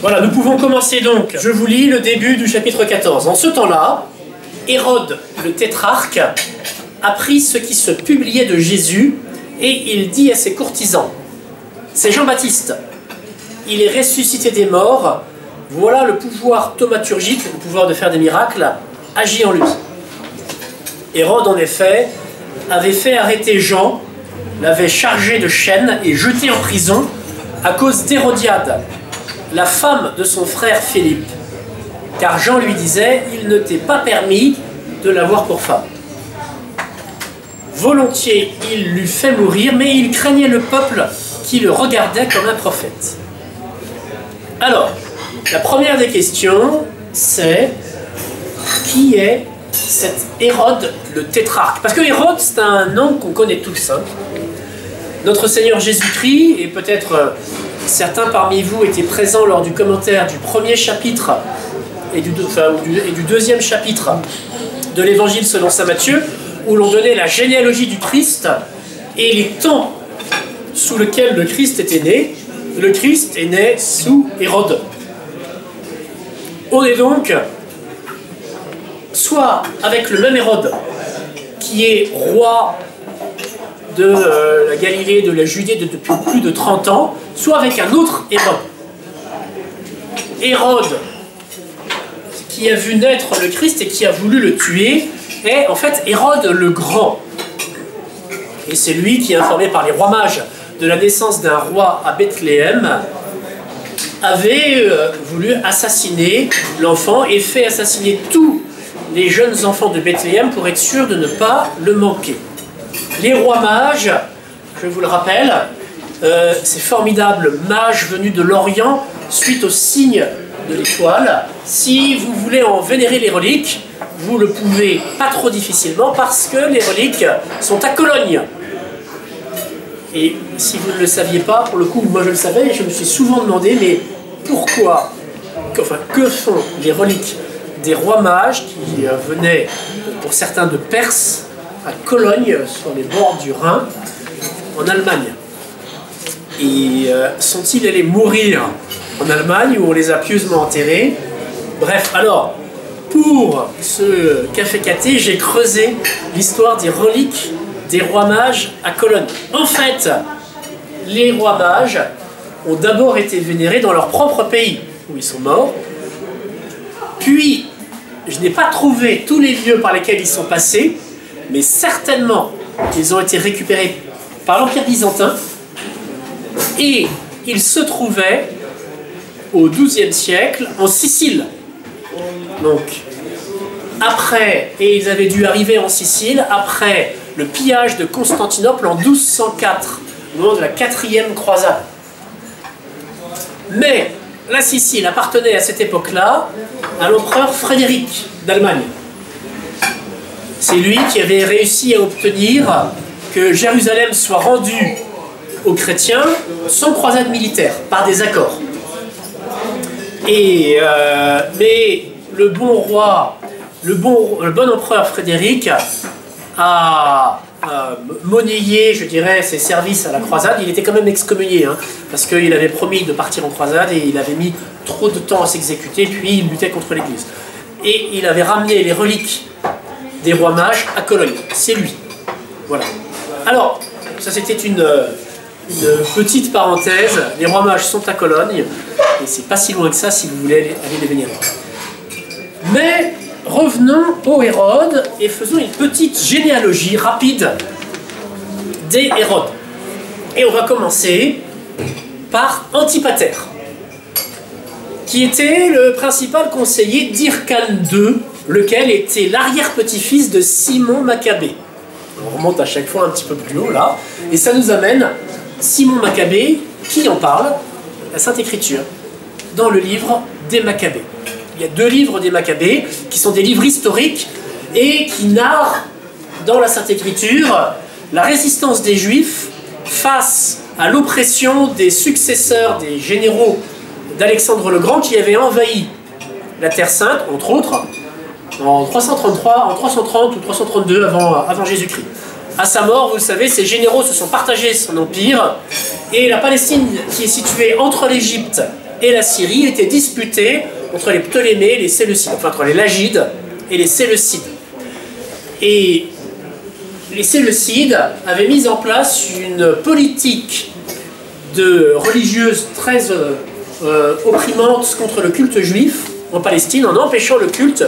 Voilà, nous pouvons commencer donc. Je vous lis le début du chapitre 14. En ce temps-là, Hérode, le tétrarque, apprit ce qui se publiait de Jésus et il dit à ses courtisans: c'est Jean-Baptiste, il est ressuscité des morts, voilà le pouvoir thaumaturgique, le pouvoir de faire des miracles, agit en lui. Hérode, en effet, avait fait arrêter Jean, l'avait chargé de chaînes et jeté en prison à cause d'Hérodiade, la femme de son frère Philippe, car Jean lui disait: il ne t'est pas permis de l'avoir pour femme. Volontiers il l'eût fait mourir, mais il craignait le peuple qui le regardait comme un prophète. Alors, la première des questions, c'est: qui est cet Hérode le tétrarque? Parce que Hérode, c'est un nom qu'on connaît tous. Hein. Notre Seigneur Jésus-Christ, et peut-être certains parmi vous étaient présents lors du commentaire du premier chapitre et du deuxième chapitre de l'Évangile selon saint Matthieu, où l'on donnait la généalogie du Christ et les temps sous lesquels le Christ était né. Le Christ est né sous Hérode. On est donc soit avec le même Hérode, qui est roi de la Galilée, de la Judée depuis plus de 30 ans, soit avec un autre Hérode. Hérode, qui a vu naître le Christ et qui a voulu le tuer, est en fait Hérode le Grand. Et c'est lui qui, informé par les rois mages de la naissance d'un roi à Bethléem, avait voulu assassiner l'enfant et fait assassiner tous les jeunes enfants de Bethléem pour être sûr de ne pas le manquer. Les rois mages, je vous le rappelle, ces formidables mages venus de l'Orient suite au signe de l'étoile. Si vous voulez en vénérer les reliques, vous le pouvez pas trop difficilement parce que les reliques sont à Cologne. Et si vous ne le saviez pas, pour le coup, moi je le savais et je me suis souvent demandé, mais pourquoi, que font les reliques des rois mages qui venaient, pour certains, de Perse, à Cologne, sur les bords du Rhin, en Allemagne? Et sont-ils allés mourir en Allemagne, où on les a pieusement enterrés? Bref, alors, pour ce café caté, j'ai creusé l'histoire des reliques des rois mages à Cologne. En fait, les rois mages ont d'abord été vénérés dans leur propre pays, où ils sont morts. Puis, je n'ai pas trouvé tous les lieux par lesquels ils sont passés, mais certainement ils ont été récupérés par l'Empire byzantin, et ils se trouvaient au XIIe siècle en Sicile. Donc, après, et ils avaient dû arriver en Sicile après le pillage de Constantinople en 1204, au moment de la 4e croisade. Mais la Sicile appartenait à cette époque-là à l'empereur Frédéric d'Allemagne. C'est lui qui avait réussi à obtenir que Jérusalem soit rendue aux chrétiens sans croisade militaire, par des accords. Et, mais le bon roi, le bon empereur Frédéric a monnayé, je dirais, ses services à la croisade. Il était quand même excommunié, hein, parce qu'il avait promis de partir en croisade et il avait mis trop de temps à s'exécuter, puis il luttait contre l'Église. Et il avait ramené les reliques des rois mages à Cologne. C'est lui. Voilà. Alors, ça c'était une petite parenthèse. Les rois mages sont à Cologne, et c'est pas si loin que ça si vous voulez aller les vénérer. Mais revenons au Hérode et faisons une petite généalogie rapide des Hérodes. Et on va commencer par Antipater, qui était le principal conseiller d'Hyrcane II, lequel était l'arrière-petit-fils de Simon Maccabée. On remonte à chaque fois un petit peu plus haut là, et ça nous amène Simon Maccabée, qui en parle? La Sainte Écriture, dans le livre des Maccabées. Il y a 2 livres des Maccabées, qui sont des livres historiques, et qui narrent, dans la Sainte Écriture, la résistance des Juifs face à l'oppression des successeurs, des généraux d'Alexandre le Grand, qui avaient envahi la Terre Sainte, entre autres, en 333, en 330 ou 332 avant Jésus-Christ. À sa mort, vous le savez, ces généraux se sont partagés son empire, et la Palestine, qui est située entre l'Égypte et la Syrie était disputée entre les Ptolémées et les Séleucides, enfin entre les Lagides et les Séleucides. Et les Séleucides avaient mis en place une politique religieuse très opprimante contre le culte juif en Palestine, en empêchant le culte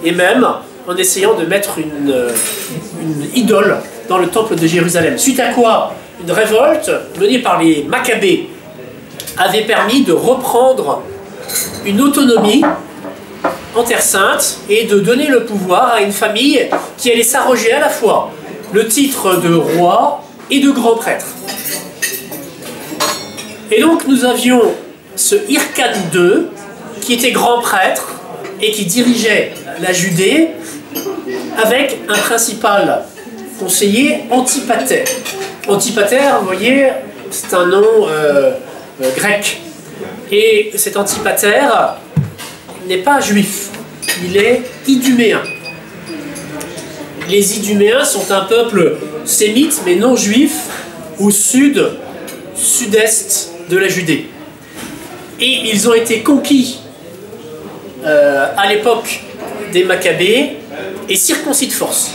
et même en essayant de mettre une idole dans le temple de Jérusalem. Suite à quoi, une révolte menée par les Maccabées avait permis de reprendre une autonomie en Terre Sainte et de donner le pouvoir à une famille qui allait s'arroger à la fois le titre de roi et de grand prêtre. Et donc nous avions ce Hyrcane II qui était grand prêtre et qui dirigeait la Judée avec un principal conseiller, Antipater. Antipater, vous voyez, c'est un nom grec. Et cet Antipater n'est pas juif, il est iduméen. Les Iduméens sont un peuple sémite mais non juif au sud-est de la Judée. Et ils ont été conquis à l'époque des Maccabées et circoncis de force.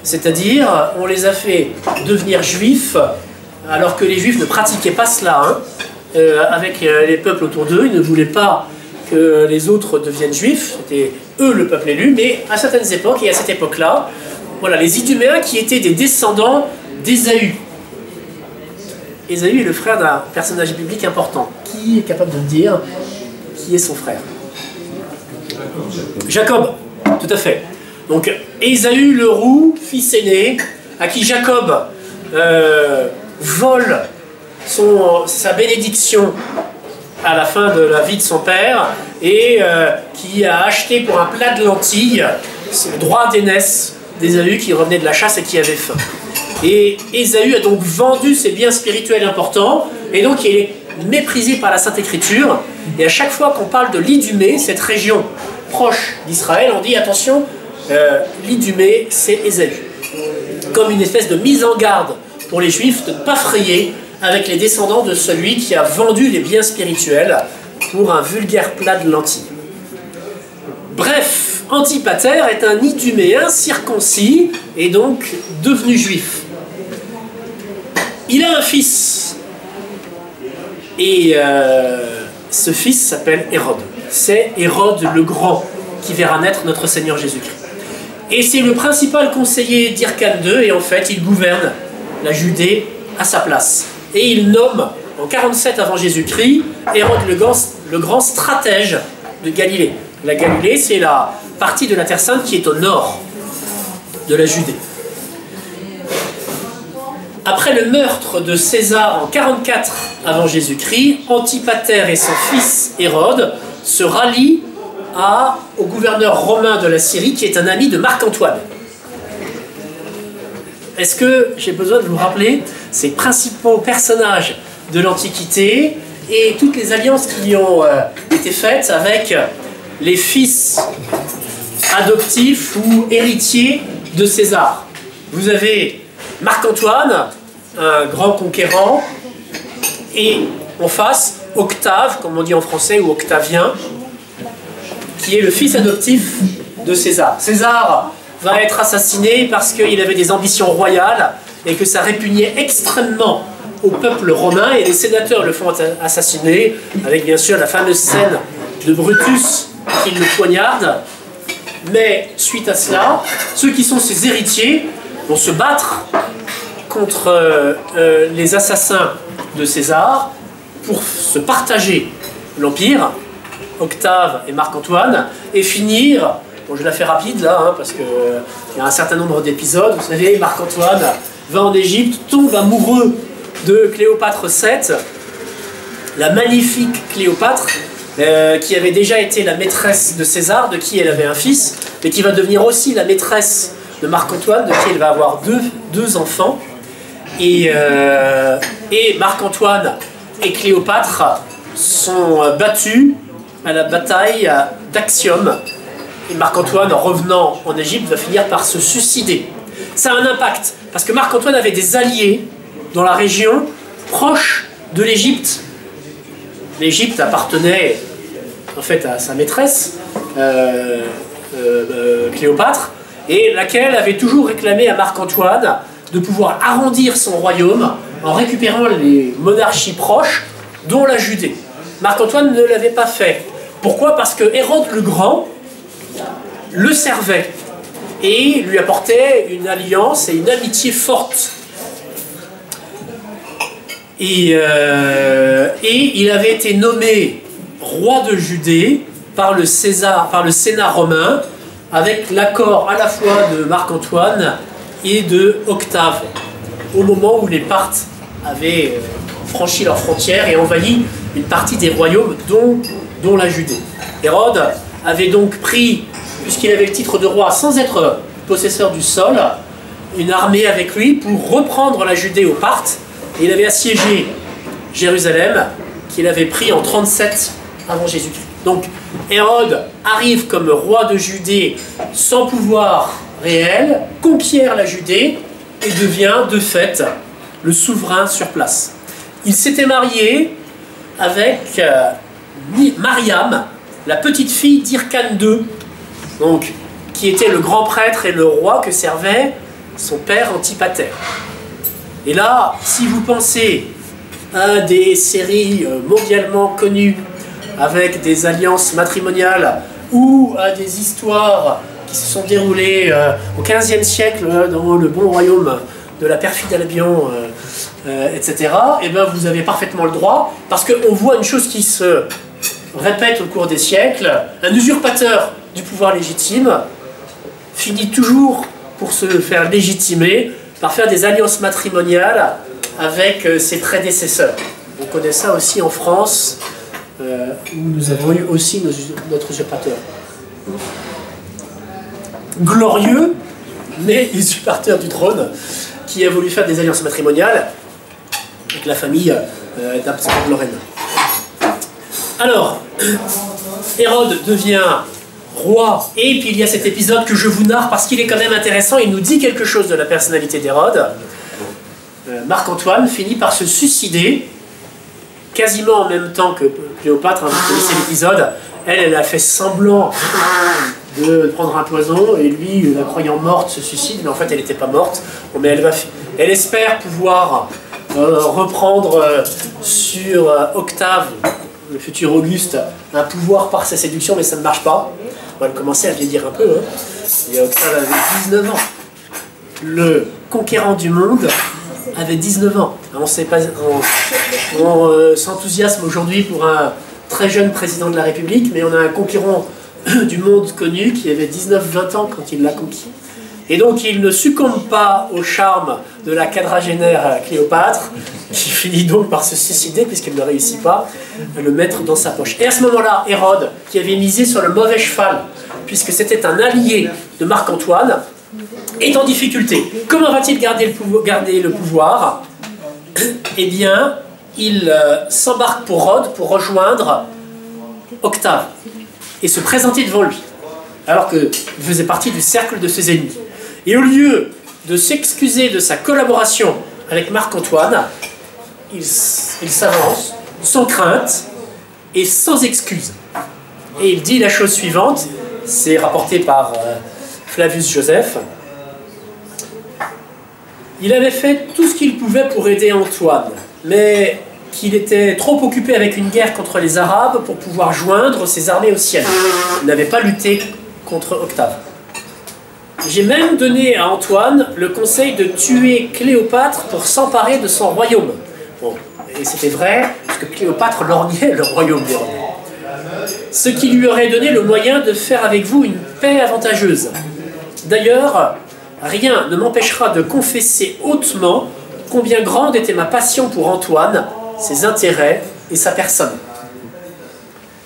C'est-à-dire, on les a fait devenir juifs alors que les juifs ne pratiquaient pas cela. Avec les peuples autour d'eux, ils ne voulaient pas que les autres deviennent juifs, c'était eux le peuple élu, mais à certaines époques, et à cette époque-là, voilà, les Iduméens qui étaient des descendants d'Ésaü. Ésaü est le frère d'un personnage biblique important. Qui est capable de me dire qui est son frère? Jacob, tout à fait. Donc Ésaü le roux, fils aîné, à qui Jacob vole sa bénédiction à la fin de la vie de son père et qui a acheté pour un plat de lentilles le droit d'aînesse d'Ésaü qui revenait de la chasse et qui avait faim. Et Ésaü a donc vendu ses biens spirituels importants et donc il est méprisé par la Sainte Écriture. Et à chaque fois qu'on parle de l'Idumée, cette région proche d'Israël, on dit attention, l'Idumée c'est Ésaü. Comme une espèce de mise en garde pour les Juifs de ne pas frayer avec les descendants de celui qui a vendu les biens spirituels pour un vulgaire plat de lentilles. Bref, Antipater est un Iduméen circoncis et donc devenu juif. Il a un fils et ce fils s'appelle Hérode. C'est Hérode le Grand qui verra naître notre Seigneur Jésus-Christ. Et c'est le principal conseiller d'Hyrcane II et en fait il gouverne la Judée à sa place. Et il nomme, en 47 avant Jésus-Christ, Hérode le grand stratège de Galilée. La Galilée, c'est la partie de la Terre Sainte qui est au nord de la Judée. Après le meurtre de César en 44 avant Jésus-Christ, Antipater et son fils Hérode se rallient au gouverneur romain de la Syrie qui est un ami de Marc-Antoine. Est-ce que j'ai besoin de vous rappeler ces principaux personnages de l'Antiquité et toutes les alliances qui ont été faites avec les fils adoptifs ou héritiers de César? Vous avez Marc-Antoine, un grand conquérant, et en face, Octave, comme on dit en français, ou Octavien, qui est le fils adoptif de César. César va être assassiné parce qu'il avait des ambitions royales et que ça répugnait extrêmement au peuple romain, et les sénateurs le font assassiner, avec bien sûr la fameuse scène de Brutus qui le poignarde. Mais suite à cela, ceux qui sont ses héritiers vont se battre contre les assassins de César pour se partager l'Empire, Octave et Marc-Antoine, et finir, bon, je la fais rapide là, parce qu'il y a un certain nombre d'épisodes, vous savez, Marc-Antoine va en Égypte, tombe amoureux de Cléopâtre VII, la magnifique Cléopâtre, qui avait déjà été la maîtresse de César, de qui elle avait un fils, mais qui va devenir aussi la maîtresse de Marc-Antoine, de qui elle va avoir deux enfants. Et Marc-Antoine et Cléopâtre sont battus à la bataille d'Actium. Et Marc-Antoine, en revenant en Égypte, va finir par se suicider. Ça a un impact, parce que Marc-Antoine avait des alliés dans la région proche de l'Égypte. l'Égypte appartenait en fait à sa maîtresse, Cléopâtre, et laquelle avait toujours réclamé à Marc-Antoine de pouvoir arrondir son royaume en récupérant les monarchies proches, dont la Judée. Marc-Antoine ne l'avait pas fait. Pourquoi? Parce que Hérode le Grand le servait et lui apportait une alliance et une amitié forte. Et il avait été nommé roi de Judée par le Sénat romain, avec l'accord à la fois de Marc-Antoine et de Octave, au moment où les Parthes avaient franchi leurs frontières et envahi une partie des royaumes, dont la Judée. Hérode avait donc pris, puisqu'il avait le titre de roi sans être possesseur du sol, une armée avec lui pour reprendre la Judée aux Parthes, et il avait assiégé Jérusalem, qu'il avait pris en 37 avant Jésus-Christ. Donc Hérode arrive comme roi de Judée sans pouvoir réel, conquiert la Judée et devient de fait le souverain sur place. Il s'était marié avec Mariam, la petite fille d'Hyrcane II, donc, qui était le grand prêtre et le roi que servait son père Antipater. Et là, si vous pensez à des séries mondialement connues avec des alliances matrimoniales ou à des histoires qui se sont déroulées au XVe siècle dans le bon royaume de la perfide Albion, etc., et bien vous avez parfaitement le droit, parce qu'on voit une chose qui se répète au cours des siècles: un usurpateur du pouvoir légitime finit toujours, pour se faire légitimer, par faire des alliances matrimoniales avec ses prédécesseurs. On connaît ça aussi en France, où nous avons eu aussi notre usurpateur. Glorieux, mais usurpateur du trône, qui a voulu faire des alliances matrimoniales avec la famille d'Habsbourg-Lorraine. Alors, Hérode devient roi, et puis il y a cet épisode que je vous narre parce qu'il est quand même intéressant, il nous dit quelque chose de la personnalité d'Hérode. Marc-Antoine finit par se suicider, quasiment en même temps que Cléopâtre, hein, vous connaissez l'épisode. Elle a fait semblant de prendre un poison, et lui, la croyant morte, se suicide, mais en fait elle n'était pas morte. Mais elle espère pouvoir reprendre sur Octave, le futur Auguste, un pouvoir par sa séduction, mais ça ne marche pas. Elle commençait à vieillir un peu, hein. Et Octave avait 19 ans. Le conquérant du monde avait 19 ans. On s'enthousiasme aujourd'hui pour un très jeune président de la République, mais on a un conquérant du monde connu qui avait 19-20 ans quand il l'a conquis. Et donc il ne succombe pas au charme de la quadragénaire Cléopâtre, qui finit donc par se suicider puisqu'elle ne réussit pas à le mettre dans sa poche. Et à ce moment-là, Hérode, qui avait misé sur le mauvais cheval, puisque c'était un allié de Marc-Antoine, est en difficulté. Comment va-t-il garder le pouvoir? Eh bien, il s'embarque pour Rhodes pour rejoindre Octave et se présenter devant lui, alors qu'il faisait partie du cercle de ses ennemis. Et au lieu de s'excuser de sa collaboration avec Marc-Antoine, il s'avance sans crainte et sans excuse. Et il dit la chose suivante, c'est rapporté par Flavius Joseph. Il avait fait tout ce qu'il pouvait pour aider Antoine, mais qu'il était trop occupé avec une guerre contre les Arabes pour pouvoir joindre ses armées aux siennes. Il n'avait pas lutté contre Octave. J'ai même donné à Antoine le conseil de tuer Cléopâtre pour s'emparer de son royaume. Bon, et c'était vrai, parce que Cléopâtre lorgnait le royaume des Romains. Ce qui lui aurait donné le moyen de faire avec vous une paix avantageuse. D'ailleurs, rien ne m'empêchera de confesser hautement combien grande était ma passion pour Antoine, ses intérêts et sa personne.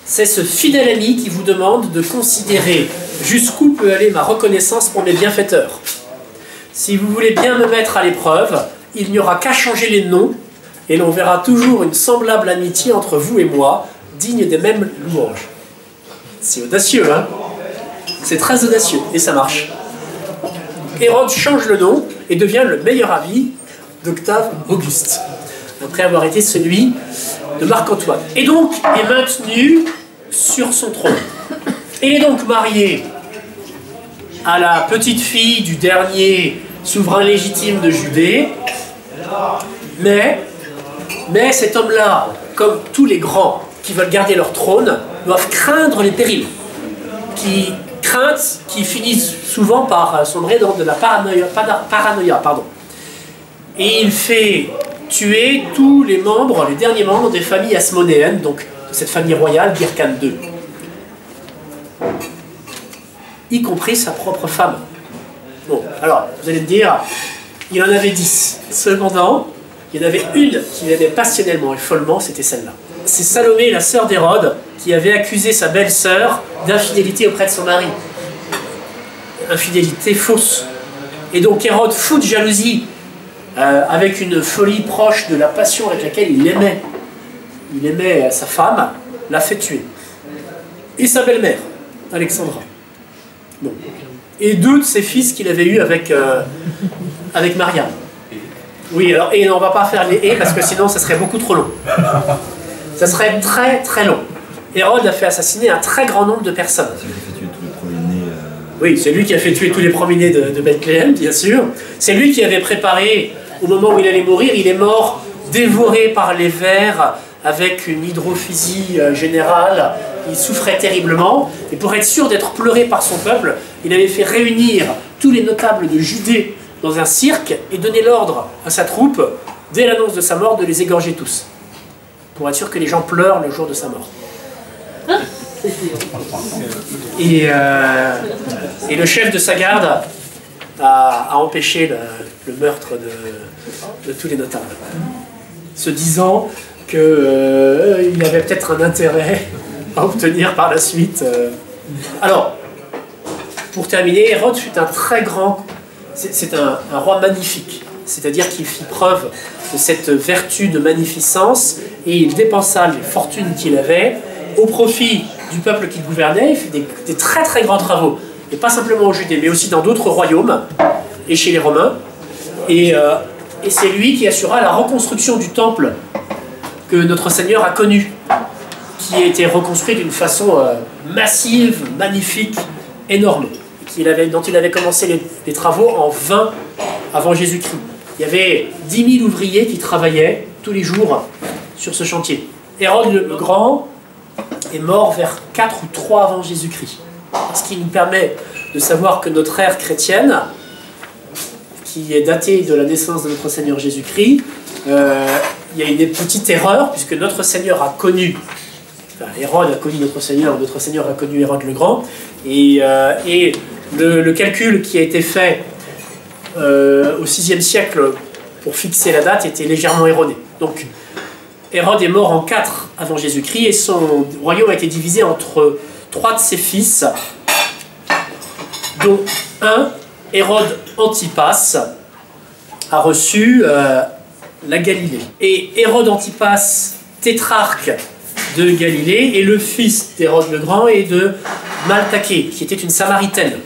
C'est ce fidèle ami qui vous demande de considérer jusqu'où peut aller ma reconnaissance pour mes bienfaiteurs. Si vous voulez bien me mettre à l'épreuve, il n'y aura qu'à changer les noms, et l'on verra toujours une semblable amitié entre vous et moi, digne des mêmes louanges. C'est audacieux, hein? C'est très audacieux, et ça marche. Hérode change le nom et devient le meilleur ami d'Octave Auguste, après avoir été celui de Marc-Antoine. Et donc est maintenu sur son trône. Et est donc marié à la petite fille du dernier souverain légitime de Judée. Mais cet homme-là, comme tous les grands qui veulent garder leur trône, doivent craindre les périls. Craintes qui finissent souvent par sombrer dans de la paranoïa, pardon. Et il fait tuer tous les membres, les derniers membres des familles asmonéennes, donc de cette famille royale, Birkan II. Y compris sa propre femme. Bon, alors, vous allez me dire, il en avait 10. Cependant, il y en avait une qu'il aimait passionnellement et follement, c'était celle-là. C'est Salomé, la sœur d'Hérode, qui avait accusé sa belle-sœur d'infidélité auprès de son mari. Infidélité fausse. Et donc Hérode, fou de jalousie, avec une folie proche de la passion avec laquelle il aimait sa femme, l'a fait tuer. Et sa belle-mère, Alexandra. Bon. Et 2 de ses fils qu'il avait eus avec Mariam. Oui, alors, et on ne va pas faire les « et » parce que sinon ça serait beaucoup trop long. Ça serait très très long. Hérode a fait assassiner un très grand nombre de personnes. Oui, c'est lui qui a fait tuer tous les premiers-nés de Bethléem, bien sûr. C'est lui qui avait préparé, au moment où il allait mourir, il est mort dévoré par les vers, avec une hydrophysie générale. Il souffrait terriblement. Et pour être sûr d'être pleuré par son peuple, il avait fait réunir tous les notables de Judée dans un cirque et donner l'ordre à sa troupe, dès l'annonce de sa mort, de les égorger tous. Pour être sûr que les gens pleurent le jour de sa mort. Et le chef de sa garde a empêché le meurtre de tous les notables, se disant qu'il avait peut-être un intérêt à obtenir par la suite. Alors, pour terminer, Hérode fut un très grand... C'est un roi magnifique, c'est-à-dire qu'il fit preuve de cette vertu de magnificence et il dépensa les fortunes qu'il avait au profit du peuple qu'il gouvernait. Il fit des très très grands travaux, et pas simplement en Judée, mais aussi dans d'autres royaumes et chez les Romains. Et c'est lui qui assura la reconstruction du temple que notre Seigneur a connu, qui a été reconstruit d'une façon massive, magnifique, énorme, dont il avait commencé les travaux en 20 avant Jésus-Christ. Il y avait 10 000 ouvriers qui travaillaient tous les jours sur ce chantier. Hérode le Grand est mort vers 4 ou 3 avant Jésus-Christ. Ce qui nous permet de savoir que notre ère chrétienne, qui est datée de la naissance de notre Seigneur Jésus-Christ, il y a une petite erreur, puisque notre Seigneur a connu, enfin, Hérode a connu notre Seigneur a connu Hérode le Grand, et le calcul qui a été fait au VIe siècle pour fixer la date était légèrement erroné. Donc, Hérode est mort en 4 avant Jésus-Christ et son royaume a été divisé entre 3 de ses fils, dont un, Hérode Antipas, a reçu la Galilée. Et Hérode Antipas, tétrarque de Galilée, est le fils d'Hérode le Grand et de Maltaché, qui était une Samaritaine.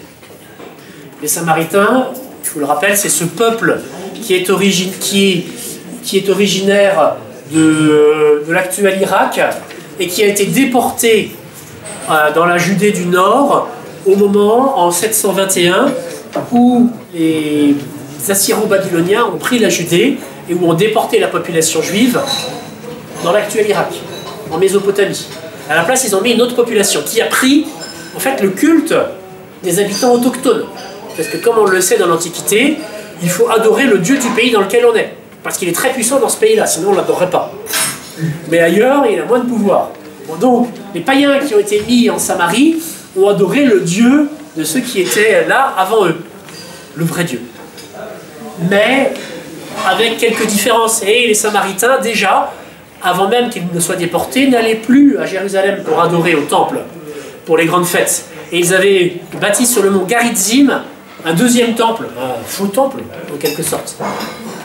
Les Samaritains, je vous le rappelle, c'est ce peuple qui est originaire de l'actuel Irak et qui a été déporté dans la Judée du Nord au moment, en 721, où les Assyro-Babyloniens ont pris la Judée et où ont déporté la population juive dans l'actuel Irak, en Mésopotamie. À la place, ils ont mis une autre population qui a pris, en fait, le culte des habitants autochtones. Parce que, comme on le sait dans l'Antiquité, il faut adorer le Dieu du pays dans lequel on est. Parce qu'il est très puissant dans ce pays-là, sinon on ne l'adorerait pas. Mais ailleurs, il a moins de pouvoir. Bon, donc, les païens qui ont été mis en Samarie ont adoré le Dieu de ceux qui étaient là avant eux. Le vrai Dieu. Mais, avec quelques différences. Et les Samaritains, déjà, avant même qu'ils ne soient déportés, n'allaient plus à Jérusalem pour adorer au temple, pour les grandes fêtes. Et ils avaient bâti sur le mont Garitzim un deuxième temple, un faux temple, en quelque sorte.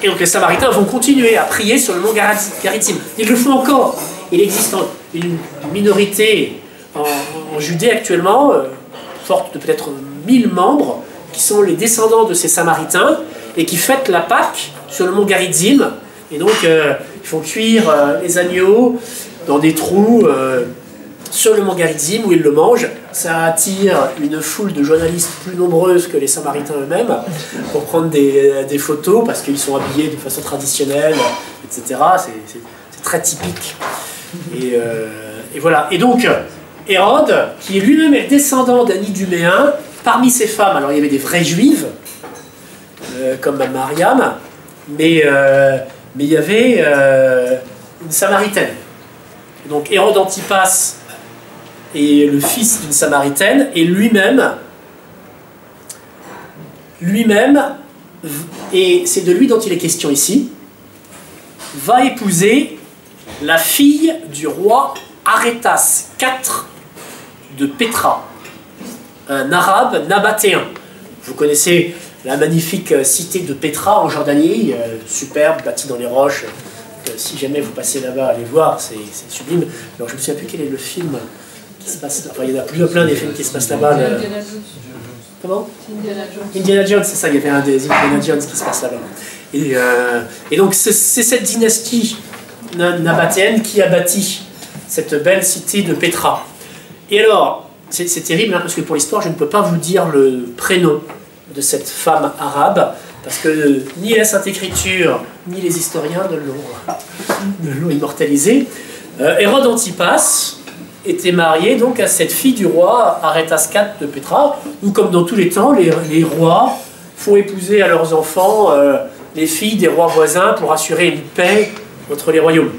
Et donc les Samaritains vont continuer à prier sur le mont Garitzim. Ils le font encore. Il existe une minorité en Judée actuellement, forte de peut-être 1000 membres, qui sont les descendants de ces Samaritains, et qui fêtent la Pâque sur le mont Garitzim. Et donc, ils font cuire les agneaux, dans des trous sur le mont Garizim où ils le mangent. Ça attire une foule de journalistes plus nombreuses que les Samaritains eux-mêmes pour prendre des photos parce qu'ils sont habillés de façon traditionnelle, etc. C'est très typique. Et voilà. Et donc, Hérode, qui lui-même est descendant d'un Iduméen, parmi ses femmes, alors il y avait des vraies juives, comme Mariam, mais il y avait une Samaritaine. Et donc Hérode Antipas est le fils d'une Samaritaine, et lui-même, et c'est de lui dont il est question ici, va épouser la fille du roi Arétas IV de Pétra, un arabe nabatéen. Vous connaissez la magnifique cité de Pétra en Jordanie, superbe, bâtie dans les roches. Si jamais vous passez là-bas, allez voir, c'est sublime. Alors je ne me souviens plus quel est le film qui se passe là. Enfin, il y en a plein des films qui se passent là-bas. Comment? Indiana Jones. Indiana Jones, c'est ça, il y avait un des Indiana Jones qui se passe là-bas. Et donc c'est cette dynastie nabatéenne qui a bâti cette belle cité de Pétra. Et alors, c'est terrible, hein, parce que pour l'histoire, je ne peux pas vous dire le prénom de cette femme arabe, parce que ni la Sainte Écriture, ni les historiens ne l'ont immortalisé. Hérode Antipas était marié donc à cette fille du roi Arétas IV de Pétra, où comme dans tous les temps, les rois font épouser à leurs enfants les filles des rois voisins pour assurer une paix entre les royaumes.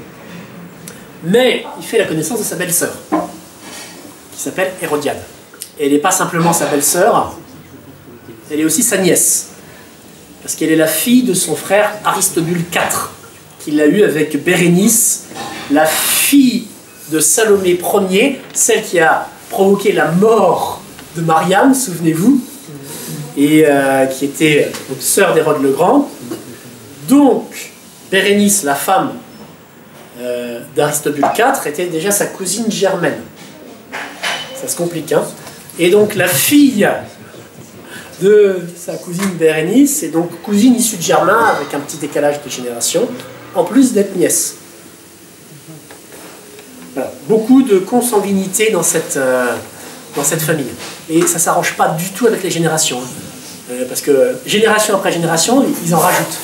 Mais il fait la connaissance de sa belle-sœur, qui s'appelle Hérodiade. Et elle n'est pas simplement sa belle-sœur, elle est aussi sa nièce, parce qu'elle est la fille de son frère Aristobule IV, qu'il a eu avec Bérénice, la fille de Salomé Ier, celle qui a provoqué la mort de Mariam, souvenez-vous, et qui était donc, sœur d'Hérode le Grand. Donc, Bérénice, la femme d'Aristobule IV, était déjà sa cousine germaine. Ça se complique, hein. Et donc, la fille de sa cousine Bérénice est donc cousine issue de Germain, avec un petit décalage de génération, en plus d'être nièce. Voilà. Beaucoup de consanguinité dans cette famille. Et ça ne s'arrange pas du tout avec les générations. Parce que génération après génération, ils en rajoutent.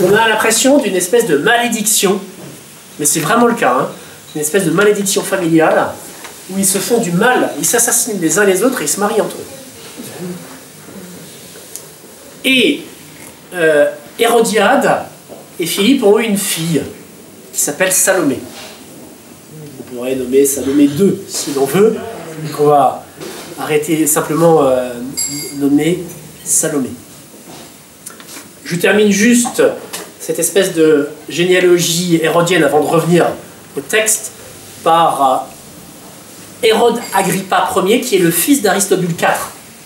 On a l'impression d'une espèce de malédiction, mais c'est vraiment le cas, hein, une espèce de malédiction familiale, où ils se font du mal, ils s'assassinent les uns les autres et ils se marient entre eux. Et Hérodiade et Philippe ont eu une fille qui s'appelle Salomé. On pourrait nommer Salomé II si l'on veut, donc on va arrêter simplement nommer Salomé. Je termine juste cette espèce de généalogie hérodienne avant de revenir au texte par Hérode Agrippa Ier, qui est le fils d'Aristobule IV,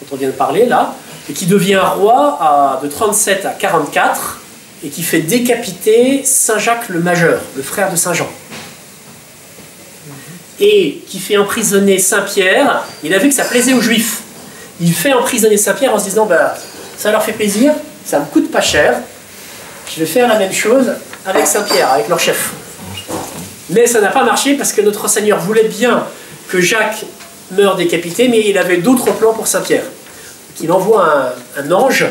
dont on vient de parler là, et qui devient roi de 37 à 44, et qui fait décapiter Saint Jacques le Majeur, le frère de Saint Jean. Et qui fait emprisonner Saint Pierre. Il a vu que ça plaisait aux Juifs. Il fait emprisonner Saint Pierre en se disant, bah, ça leur fait plaisir, ça me coûte pas cher, je vais faire la même chose avec Saint Pierre, avec leur chef. Mais ça n'a pas marché parce que notre Seigneur voulait bien que Jacques meure décapité, mais il avait d'autres plans pour Saint Pierre. Il envoie un ange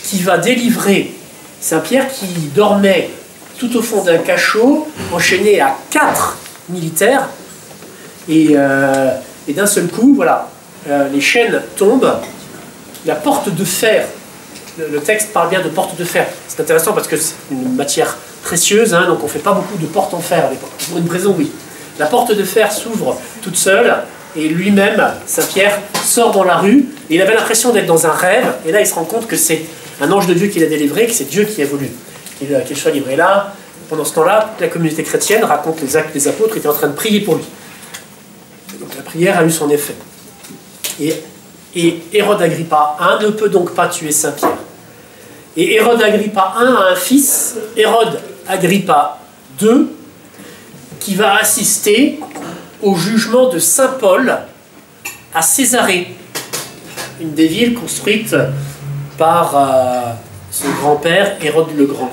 qui va délivrer Saint Pierre qui dormait tout au fond d'un cachot, enchaîné à 4 militaires, et d'un seul coup, voilà, les chaînes tombent, la porte de fer, le texte parle bien de porte de fer, c'est intéressant parce que c'est une matière précieuse, hein, donc on ne fait pas beaucoup de portes en fer à l'époque, pour une raison, oui. La porte de fer s'ouvre toute seule, et lui-même, Saint-Pierre, sort dans la rue, et il avait l'impression d'être dans un rêve, et là il se rend compte que c'est un ange de Dieu qui l'a délivré, que c'est Dieu qui a voulu qu'il soit livré. Là, pendant ce temps-là, la communauté chrétienne raconte les actes des apôtres, étaient en train de prier pour lui. Donc la prière a eu son effet. Et Hérode Agrippa I ne peut donc pas tuer Saint-Pierre. Et Hérode Agrippa I a un fils, Hérode Agrippa II, qui va assister au jugement de Saint Paul à Césarée, une des villes construites par son grand-père Hérode le Grand.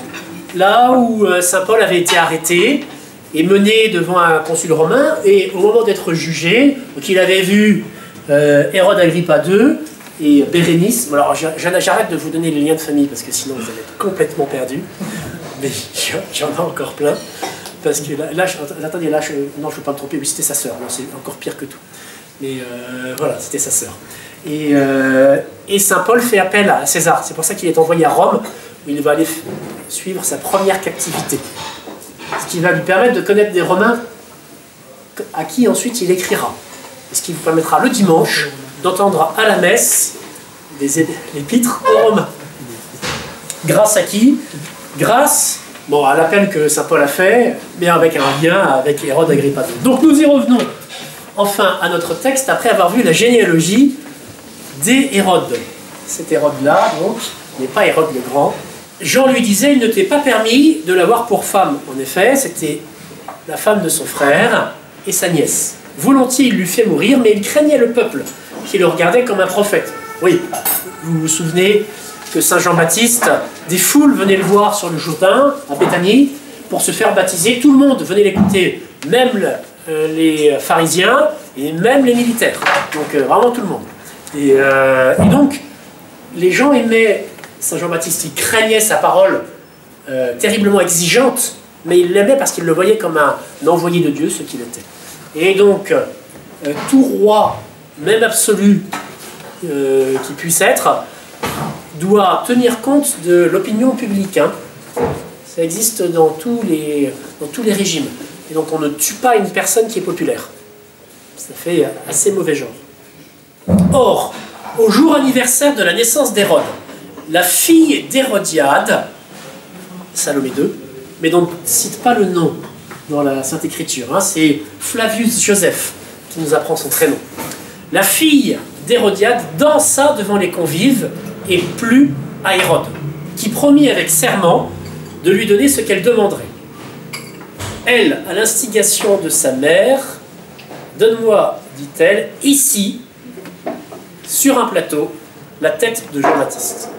Là où Saint Paul avait été arrêté est mené devant un consul romain, et au moment d'être jugé, donc il avait vu Hérode Agrippa II et Bérénice. Alors j'arrête de vous donner les liens de famille, parce que sinon vous allez être complètement perdus, mais j'en ai encore plein. Parce que attendez, non, je ne veux pas me tromper, oui, c'était sa sœur, c'est encore pire que tout. Mais voilà, c'était sa sœur. Et Saint Paul fait appel à César, c'est pour ça qu'il est envoyé à Rome, où il va aller suivre sa première captivité. Ce qui va lui permettre de connaître des Romains à qui ensuite il écrira. Et ce qui lui permettra le dimanche d'entendre à la messe les épîtres aux Romains. Grâce à qui? Grâce à l'appel que saint Paul a fait, mais avec un lien avec Hérode Agrippa II. Donc nous y revenons enfin à notre texte après avoir vu la généalogie des Hérodes. Cet Hérode-là, donc, n'est pas Hérode le Grand. Jean lui disait, il ne t'est pas permis de l'avoir pour femme. En effet, c'était la femme de son frère et sa nièce. Volontiers, il lui fait mourir, mais il craignait le peuple, qui le regardait comme un prophète. Oui, vous vous souvenez que Saint Jean-Baptiste, des foules venaient le voir sur le Jourdain, à Béthanie, pour se faire baptiser. Tout le monde venait l'écouter, même les pharisiens et même les militaires. Donc vraiment tout le monde. Et donc, les gens aimaient Saint Jean-Baptiste, ils craignaient sa parole terriblement exigeante, mais ils l'aimaient parce qu'ils le voyaient comme un envoyé de Dieu, ce qu'il était. Et donc, tout roi, même absolu qui puisse être, doit tenir compte de l'opinion publique. Hein. Ça existe dans tous les régimes. Et donc on ne tue pas une personne qui est populaire. Ça fait assez mauvais genre. Or, au jour anniversaire de la naissance d'Hérode, la fille d'Hérodiade, Salomé II, mais dont on ne cite pas le nom dans la Sainte Écriture, hein, c'est Flavius Joseph qui nous apprend son prénom. La fille d'Hérodiade dansa devant les convives et plut à Hérode, qui promit avec serment de lui donner ce qu'elle demanderait. Elle, à l'instigation de sa mère, « Donne-moi, dit-elle, ici, sur un plateau, la tête de Jean-Baptiste. »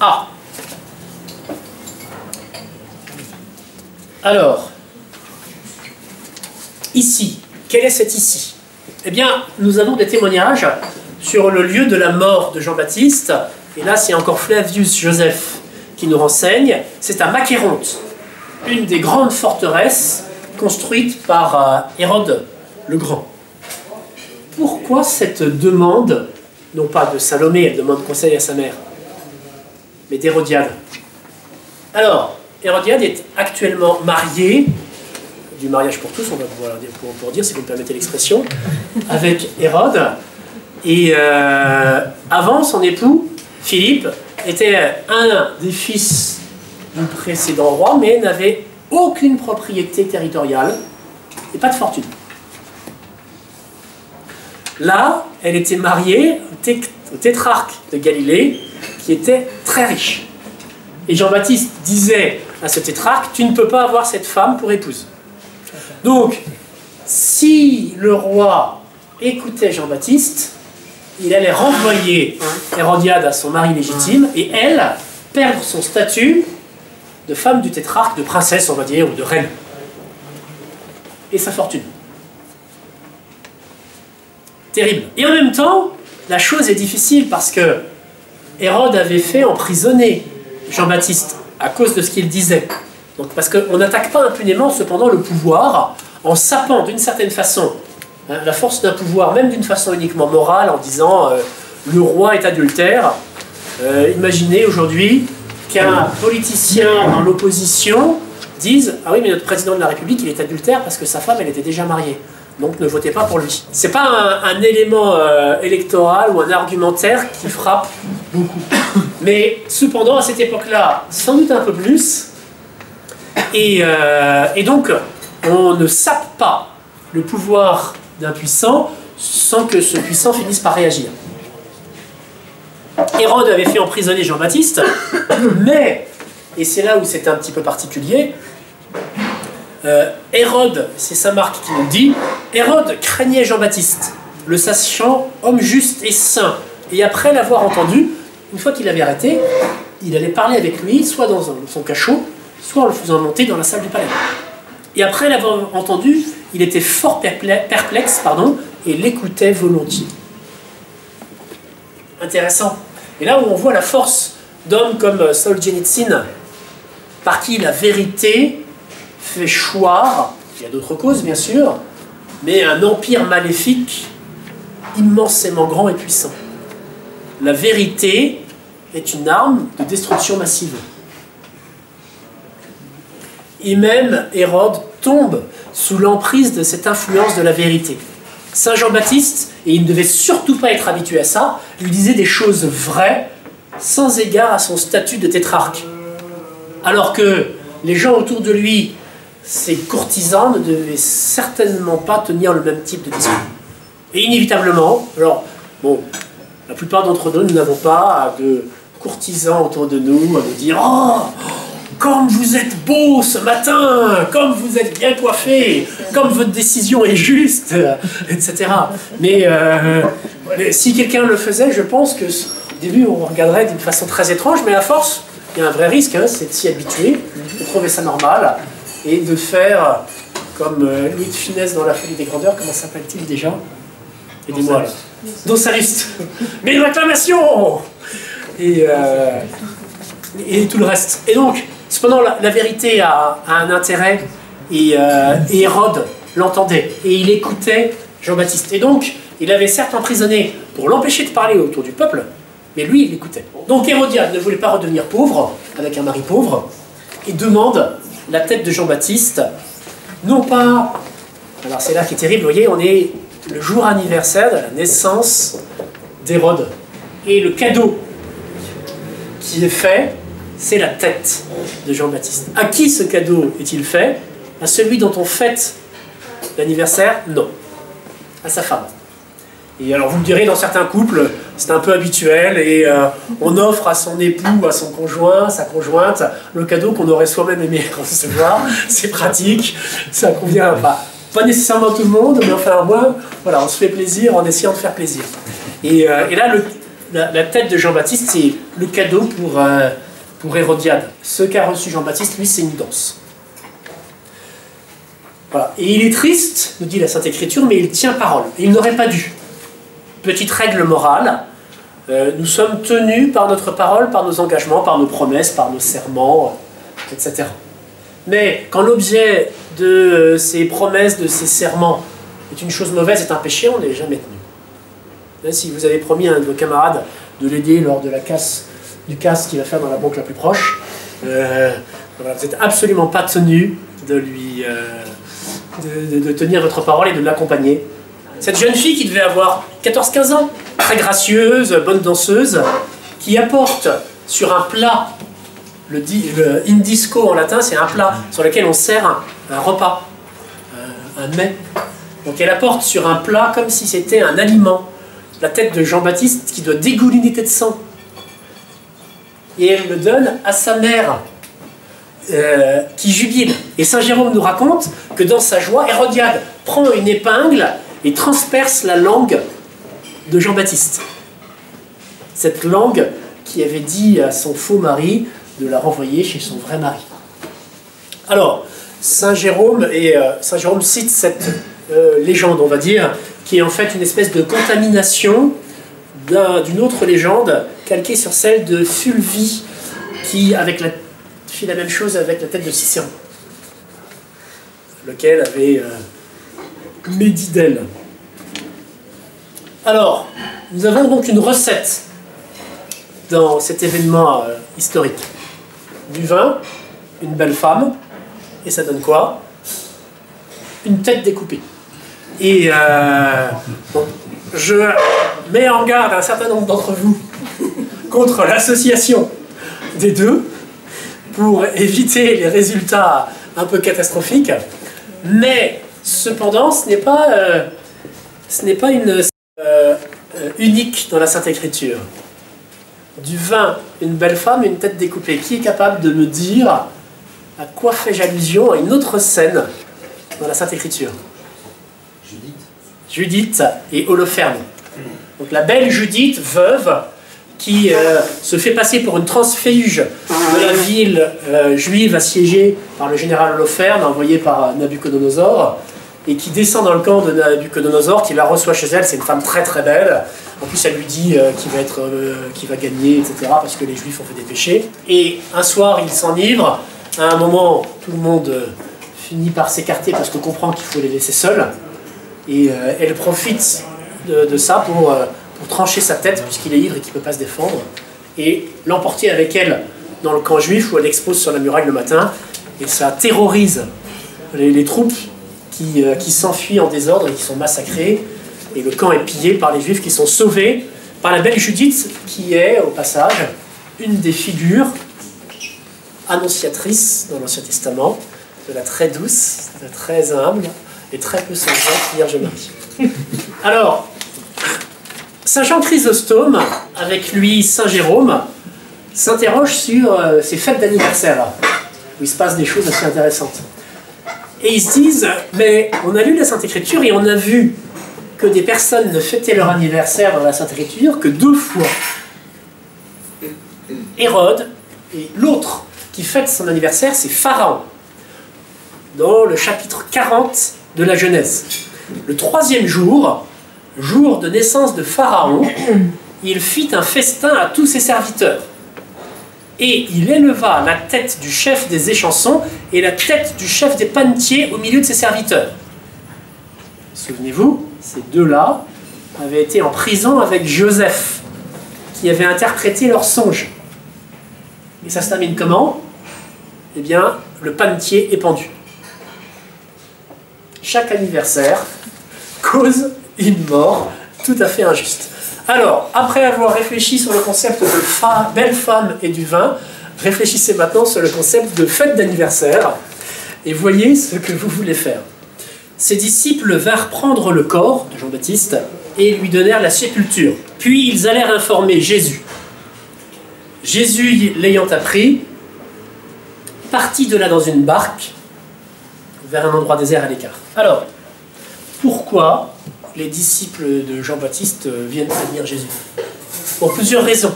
Ah. Alors, ici, quel est cet ici? Eh bien, nous avons des témoignages sur le lieu de la mort de Jean-Baptiste, et là c'est encore Flavius Joseph qui nous renseigne, c'est à Macéronte, une des grandes forteresses construites par Hérode le Grand. Pourquoi cette demande, non pas de Salomé, elle demande conseil à sa mère, mais d'Hérodiade? Alors, Hérodiade est actuellement mariée, du mariage pour tous, on va pouvoir dire, pour dire, si vous me permettez l'expression, avec Hérode. Et avant, son époux, Philippe, était un des fils du précédent roi, mais n'avait aucune propriété territoriale et pas de fortune. Là, elle était mariée au tétrarque de Galilée, qui était très riche. Et Jean-Baptiste disait à ce tétrarque, tu ne peux pas avoir cette femme pour épouse. Donc, si le roi écoutait Jean-Baptiste, il allait renvoyer Hérodiade à son mari légitime, et elle, perdre son statut de femme du tétrarque, de princesse, on va dire, ou de reine. Et sa fortune. Terrible. Et en même temps, la chose est difficile parce que Hérode avait fait emprisonner Jean-Baptiste à cause de ce qu'il disait. Donc, parce qu'on n'attaque pas impunément cependant le pouvoir en sapant d'une certaine façon la force d'un pouvoir, même d'une façon uniquement morale, en disant le roi est adultère. Imaginez aujourd'hui qu'un politicien dans l'opposition dise « Ah oui, mais notre président de la République, il est adultère parce que sa femme, elle était déjà mariée. Donc ne votez pas pour lui. » C'est pas un élément électoral ou un argumentaire qui frappe beaucoup. Mais cependant, à cette époque-là, sans doute un peu plus. Et donc, on ne sape pas le pouvoir d'un puissant sans que ce puissant finisse par réagir. Hérode avait fait emprisonner Jean-Baptiste, mais, et c'est là où c'est un petit peu particulier, Hérode, c'est saint Marc qui nous dit, Hérode craignait Jean-Baptiste, le sachant homme juste et saint, et après l'avoir entendu, une fois qu'il l'avait arrêté, il allait parler avec lui, soit dans son cachot, soit en le faisant monter dans la salle du palais. Et après l'avoir entendu, il était fort perplexe, et l'écoutait volontiers. Intéressant. Et là où on voit la force d'hommes comme Solzhenitsyn, par qui la vérité fait choir, il y a d'autres causes bien sûr, mais un empire maléfique immensément grand et puissant. La vérité est une arme de destruction massive. Et même Hérode tombe sous l'emprise de cette influence de la vérité. Saint Jean-Baptiste, et il ne devait surtout pas être habitué à ça, lui disait des choses vraies, sans égard à son statut de tétrarque. Alors que les gens autour de lui, ses courtisans, ne devaient certainement pas tenir le même type de discours. Et inévitablement, alors, bon, la plupart d'entre nous, nous n'avons pas de courtisans autour de nous à nous dire « Oh, comme vous êtes beau ce matin, comme vous êtes bien coiffé, comme votre décision est juste, etc. » Mais si quelqu'un le faisait, je pense qu'au début, on regarderait d'une façon très étrange, mais à force, il y a un vrai risque, hein, c'est de s'y habituer, de trouver ça normal, et de faire comme Louis de Funès dans La Folie des Grandeurs, comment s'appelle-t-il déjà? Aidez-moi là. Dossariste. Mais une réclamation et tout le reste. Et donc, cependant, la vérité a un intérêt, et Hérode l'entendait, et il écoutait Jean-Baptiste. Et donc, il avait certes emprisonné pour l'empêcher de parler autour du peuple, mais lui, il écoutait. Donc Hérodiade ne voulait pas redevenir pauvre, avec un mari pauvre, et demande la tête de Jean-Baptiste, non pas... Alors c'est là qui est terrible, vous voyez, on est le jour anniversaire de la naissance d'Hérode. Et le cadeau qui est fait, c'est la tête de Jean-Baptiste. À qui ce cadeau est-il fait? À celui dont on fête l'anniversaire? Non. À sa femme. Et alors vous me direz, dans certains couples, c'est un peu habituel, et on offre à son époux, à son conjoint, sa conjointe, le cadeau qu'on aurait soi-même aimé recevoir. C'est pratique, ça convient pas nécessairement à tout le monde, mais enfin au moins, voilà, on se fait plaisir en essayant de faire plaisir. Et là, la tête de Jean-Baptiste, c'est le cadeau pour Hérodiade. Ce qu'a reçu Jean-Baptiste, lui, c'est une danse. Voilà. Et il est triste, nous dit la Sainte Écriture, mais il tient parole. Et il n'aurait pas dû. Petite règle morale, nous sommes tenus par notre parole, par nos engagements, par nos promesses, par nos serments, etc. Mais quand l'objet de ces promesses, de ces serments, est une chose mauvaise, est un péché, on n'est jamais tenu. Si vous avez promis à un de vos camarades de l'aider lors de la casse du casse qu'il va faire dans la banque la plus proche, voilà, vous n'êtes absolument pas tenu de lui de tenir votre parole et de l'accompagner. Cette jeune fille qui devait avoir 14-15 ans, très gracieuse, bonne danseuse, qui apporte sur un plat, le indisco en latin, c'est un plat sur lequel on sert un repas, un mets. Donc elle apporte sur un plat comme si c'était un aliment, la tête de Jean-Baptiste qui doit dégouliner de sang. Et elle le donne à sa mère, qui jubile. Et Saint Jérôme nous raconte que dans sa joie, Hérodiade prend une épingle et transperce la langue de Jean-Baptiste. Cette langue qui avait dit à son faux mari de la renvoyer chez son vrai mari. Alors, Saint Jérôme cite cette légende, on va dire, qui est en fait une espèce de contamination d'une autre légende calquée sur celle de Fulvie, qui fit la même chose avec la tête de Cicéron, lequel avait médit d'elle. Alors, nous avons donc une recette dans cet événement historique. Du vin, une belle femme, et ça donne quoi? Une tête découpée. Et bon, je mets en garde un certain nombre d'entre vous contre l'association des deux pour éviter les résultats un peu catastrophiques. Mais cependant, ce n'est pas une unique dans la Sainte Écriture. Du vin, une belle femme, une tête découpée. Qui est capable de me dire à quoi fais-je allusion à une autre scène dans la Sainte Écriture? Judith et Holoferne. Donc la belle Judith, veuve, qui se fait passer pour une transfuge de la ville juive assiégée par le général Holoferne, envoyé par Nabuchodonosor, et qui descend dans le camp de Nabuchodonosor, qui la reçoit chez elle. C'est une femme très très belle. En plus, elle lui dit qu'il va gagner, etc., parce que les Juifs ont fait des péchés. Et un soir, il s'enivre. À un moment, tout le monde finit par s'écarter parce qu'on comprend qu'il faut les laisser seuls. Et elle profite de ça pour trancher sa tête, puisqu'il est ivre et qu'il ne peut pas se défendre, et l'emporter avec elle dans le camp juif, où elle expose sur la muraille le matin. Et ça terrorise les troupes qui s'enfuient en désordre et qui sont massacrées. Et le camp est pillé par les Juifs qui sont sauvés par la belle Judith, qui est, au passage, une des figures annonciatrices dans l'Ancien Testament, de la très douce, de la très humble et très peu sanglante Vierge Marie. Alors, Saint Jean Chrysostome, avec lui Saint Jérôme, s'interroge sur ces fêtes d'anniversaire, où il se passe des choses assez intéressantes. Et ils se disent, mais on a lu la Sainte Écriture et on a vu que des personnes ne fêtaient leur anniversaire dans la Sainte Écriture que 2 fois. Hérode, et l'autre qui fête son anniversaire, c'est Pharaon, dans le chapitre 40 de la Genèse. Le 3e jour, jour de naissance de Pharaon, il fit un festin à tous ses serviteurs. Et il éleva la tête du chef des échansons et la tête du chef des panetiers au milieu de ses serviteurs. Souvenez-vous, ces 2-là avaient été en prison avec Joseph, qui avait interprété leur songe. Et ça se termine comment? Eh bien, le panetier est pendu. Chaque anniversaire cause une mort tout à fait injuste. Alors, après avoir réfléchi sur le concept de belle femme et du vin, réfléchissez maintenant sur le concept de fête d'anniversaire et voyez ce que vous voulez faire. Ses disciples vinrent prendre le corps de Jean-Baptiste et lui donnèrent la sépulture. Puis ils allèrent informer Jésus. Jésus, l'ayant appris, partit de là dans une barque vers un endroit désert à l'écart. Alors, pourquoi les disciples de Jean-Baptiste viennent prévenir Jésus? Pour plusieurs raisons.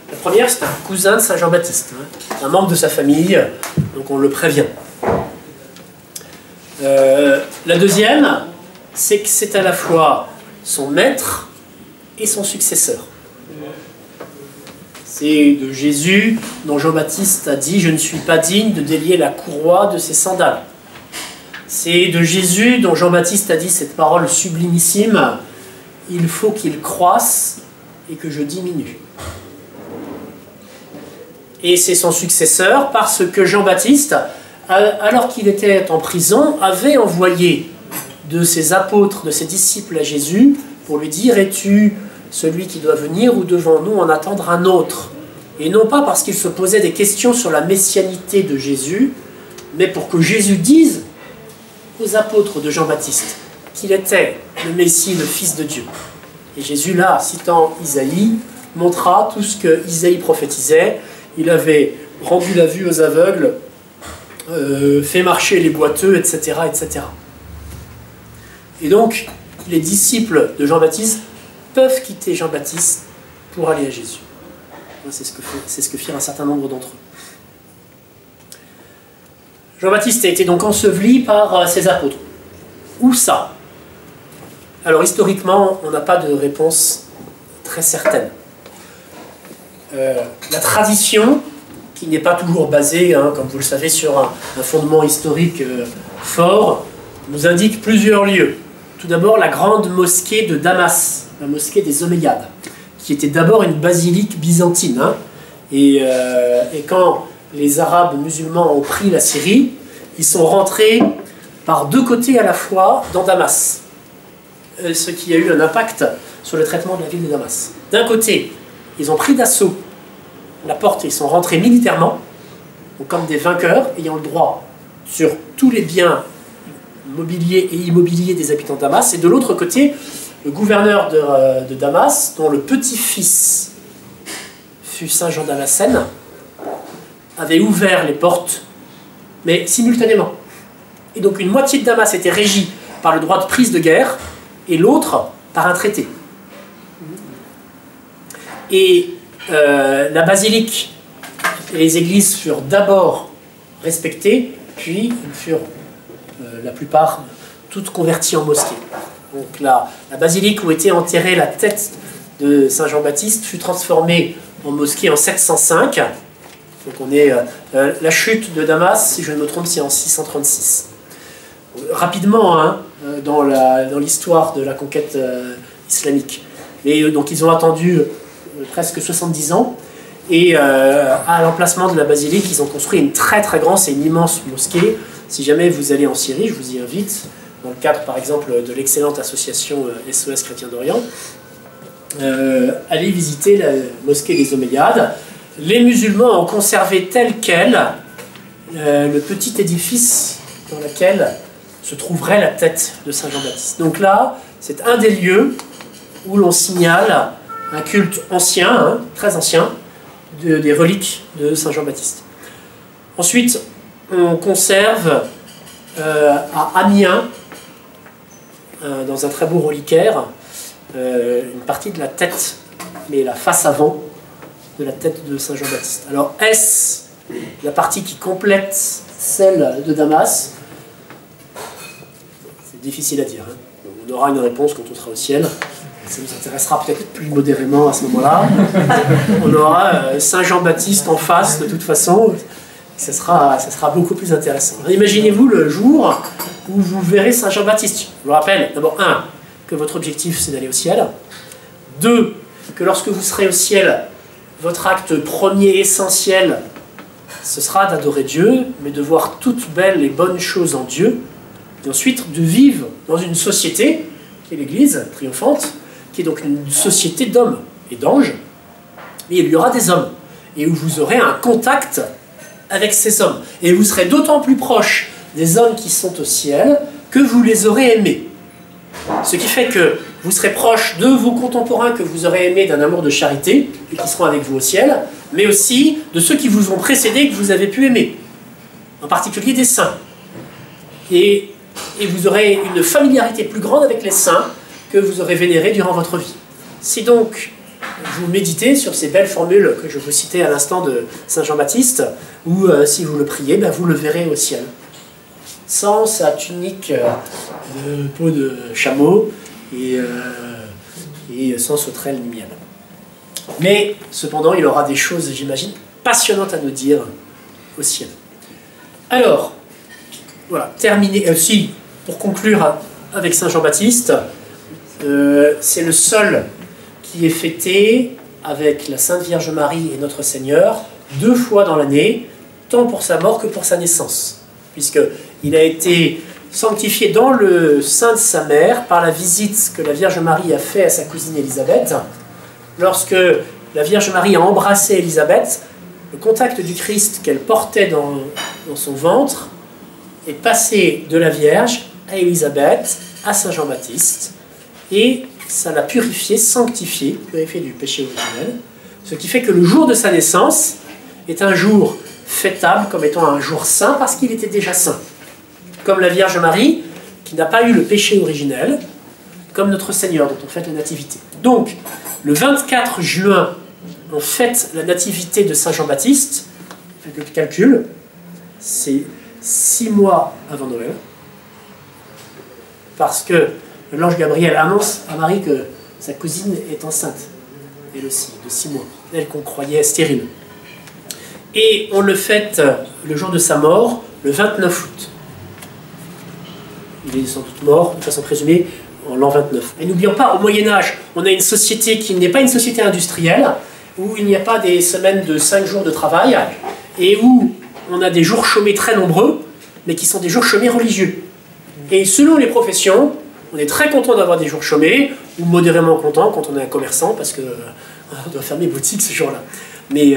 La première, c'est un cousin de Saint Jean-Baptiste, un membre de sa famille, donc on le prévient. La deuxième, c'est que c'est à la fois son maître et son successeur. C'est de Jésus dont Jean-Baptiste a dit « Je ne suis pas digne de délier la courroie de ses sandales ». C'est de Jésus dont Jean-Baptiste a dit cette parole sublimissime « Il faut qu'il croisse et que je diminue ». Et c'est son successeur parce que Jean-Baptiste, alors qu'il était en prison, avait envoyé de ses apôtres, de ses disciples à Jésus pour lui dire « Es-tu celui qui doit venir ou devons-nous en attendre un autre ?» Et non pas parce qu'il se posait des questions sur la messianité de Jésus, mais pour que Jésus dise aux apôtres de Jean-Baptiste qu'il était le Messie, le Fils de Dieu. Et Jésus, là, citant Isaïe, montra tout ce que Isaïe prophétisait. Il avait rendu la vue aux aveugles, fait marcher les boiteux, etc., etc. Et donc, les disciples de Jean-Baptiste peuvent quitter Jean-Baptiste pour aller à Jésus. C'est ce que firent un certain nombre d'entre eux. Jean-Baptiste a été donc enseveli par ses apôtres. Où ça? Alors historiquement, on n'a pas de réponse très certaine. La tradition, qui n'est pas toujours basée, comme vous le savez, sur un fondement historique fort, nous indique plusieurs lieux. Tout d'abord, la grande mosquée de Damas, la mosquée des Omeyyades, qui était d'abord une basilique byzantine. Et quand les Arabes musulmans ont pris la Syrie, ils sont rentrés par 2 côtés à la fois dans Damas, ce qui a eu un impact sur le traitement de la ville de Damas. D'un côté, ils ont pris d'assaut la porte et ils sont rentrés militairement, donc comme des vainqueurs ayant le droit sur tous les biens mobiliers et immobiliers des habitants de Damas. Et de l'autre côté, le gouverneur de Damas, dont le petit-fils fut Saint Jean Damascène, avait ouvert les portes, mais simultanément. Et donc une moitié de Damas était régie par le droit de prise de guerre, et l'autre par un traité. Et la basilique et les églises furent d'abord respectées, puis furent la plupart toutes converties en mosquées. Donc la basilique où était enterrée la tête de Saint Jean-Baptiste fut transformée en mosquée en 705. Donc on est la chute de Damas, si je ne me trompe, c'est en 636. Rapidement, hein, dans l'histoire de la conquête islamique. Mais donc ils ont attendu presque 70 ans. Et à l'emplacement de la basilique, ils ont construit une très très grande, c'est une immense mosquée. Si jamais vous allez en Syrie, je vous y invite, dans le cadre par exemple de l'excellente association SOS Chrétiens d'Orient, allez visiter la mosquée des Omeyyades. Les musulmans ont conservé tel quel le petit édifice dans lequel se trouverait la tête de Saint Jean-Baptiste. Donc là, c'est un des lieux où l'on signale un culte ancien, hein, très ancien, des reliques de Saint Jean-Baptiste. Ensuite, on conserve à Amiens, dans un très beau reliquaire, une partie de la tête, mais la face avant de la tête de Saint Jean-Baptiste. Alors, est-ce la partie qui complète celle de Damas? C'est difficile à dire. Hein. On aura une réponse quand on sera au ciel. Ça nous intéressera peut-être plus modérément à ce moment-là. On aura Saint Jean-Baptiste en face, de toute façon. Ça sera beaucoup plus intéressant. Imaginez-vous le jour où vous verrez Saint Jean-Baptiste. Je vous rappelle, d'abord, 1, que votre objectif, c'est d'aller au ciel. 2, que lorsque vous serez au ciel, votre acte premier essentiel, ce sera d'adorer Dieu, mais de voir toutes belles et bonnes choses en Dieu, et ensuite de vivre dans une société, qui est l'Église triomphante, qui est donc une société d'hommes et d'anges, mais il y aura des hommes, et où vous aurez un contact avec ces hommes, et vous serez d'autant plus proche des hommes qui sont au ciel que vous les aurez aimés. Ce qui fait que vous serez proche de vos contemporains que vous aurez aimés d'un amour de charité, et qui seront avec vous au ciel, mais aussi de ceux qui vous ont précédés et que vous avez pu aimer, en particulier des saints. Et vous aurez une familiarité plus grande avec les saints que vous aurez vénérés durant votre vie. Si donc vous méditez sur ces belles formules que je vous citais à l'instant de Saint Jean-Baptiste, ou si vous le priez, ben vous le verrez au ciel. Sans sa tunique de peau de chameau et sans sauterelle ni miel. Mais cependant, il aura des choses, j'imagine, passionnantes à nous dire au ciel. Alors, voilà, terminé aussi, pour conclure avec Saint Jean-Baptiste, c'est le seul qui est fêté avec la Sainte Vierge Marie et Notre Seigneur 2 fois dans l'année, tant pour sa mort que pour sa naissance, puisqu'il a été sanctifié dans le sein de sa mère par la visite que la Vierge Marie a faite à sa cousine Élisabeth. Lorsque la Vierge Marie a embrassé Élisabeth, le contact du Christ qu'elle portait dans son ventre est passé de la Vierge à Élisabeth, à Saint Jean-Baptiste, et ça l'a purifié, sanctifié, purifié du péché originel, ce qui fait que le jour de sa naissance est un jour fêtable comme étant un jour saint parce qu'il était déjà saint. Comme la Vierge Marie, qui n'a pas eu le péché originel, comme notre Seigneur, dont on fête la nativité. Donc, le 24 juin, on fête la nativité de Saint Jean-Baptiste. Faites le calcul, c'est 6 mois avant Noël, parce que l'ange Gabriel annonce à Marie que sa cousine est enceinte, elle aussi, de 6 mois, elle qu'on croyait stérile. Et on le fête le jour de sa mort, le 29 août. Il est sans doute mort, de façon présumée, en l'an 29. Et n'oublions pas, au Moyen-Âge, on a une société qui n'est pas une société industrielle, où il n'y a pas des semaines de 5 jours de travail, et où on a des jours chômés très nombreux, mais qui sont des jours chômés religieux. Et selon les professions, on est très content d'avoir des jours chômés, ou modérément content quand on est un commerçant, parce qu'on doit fermer boutique ce jour-là. Mais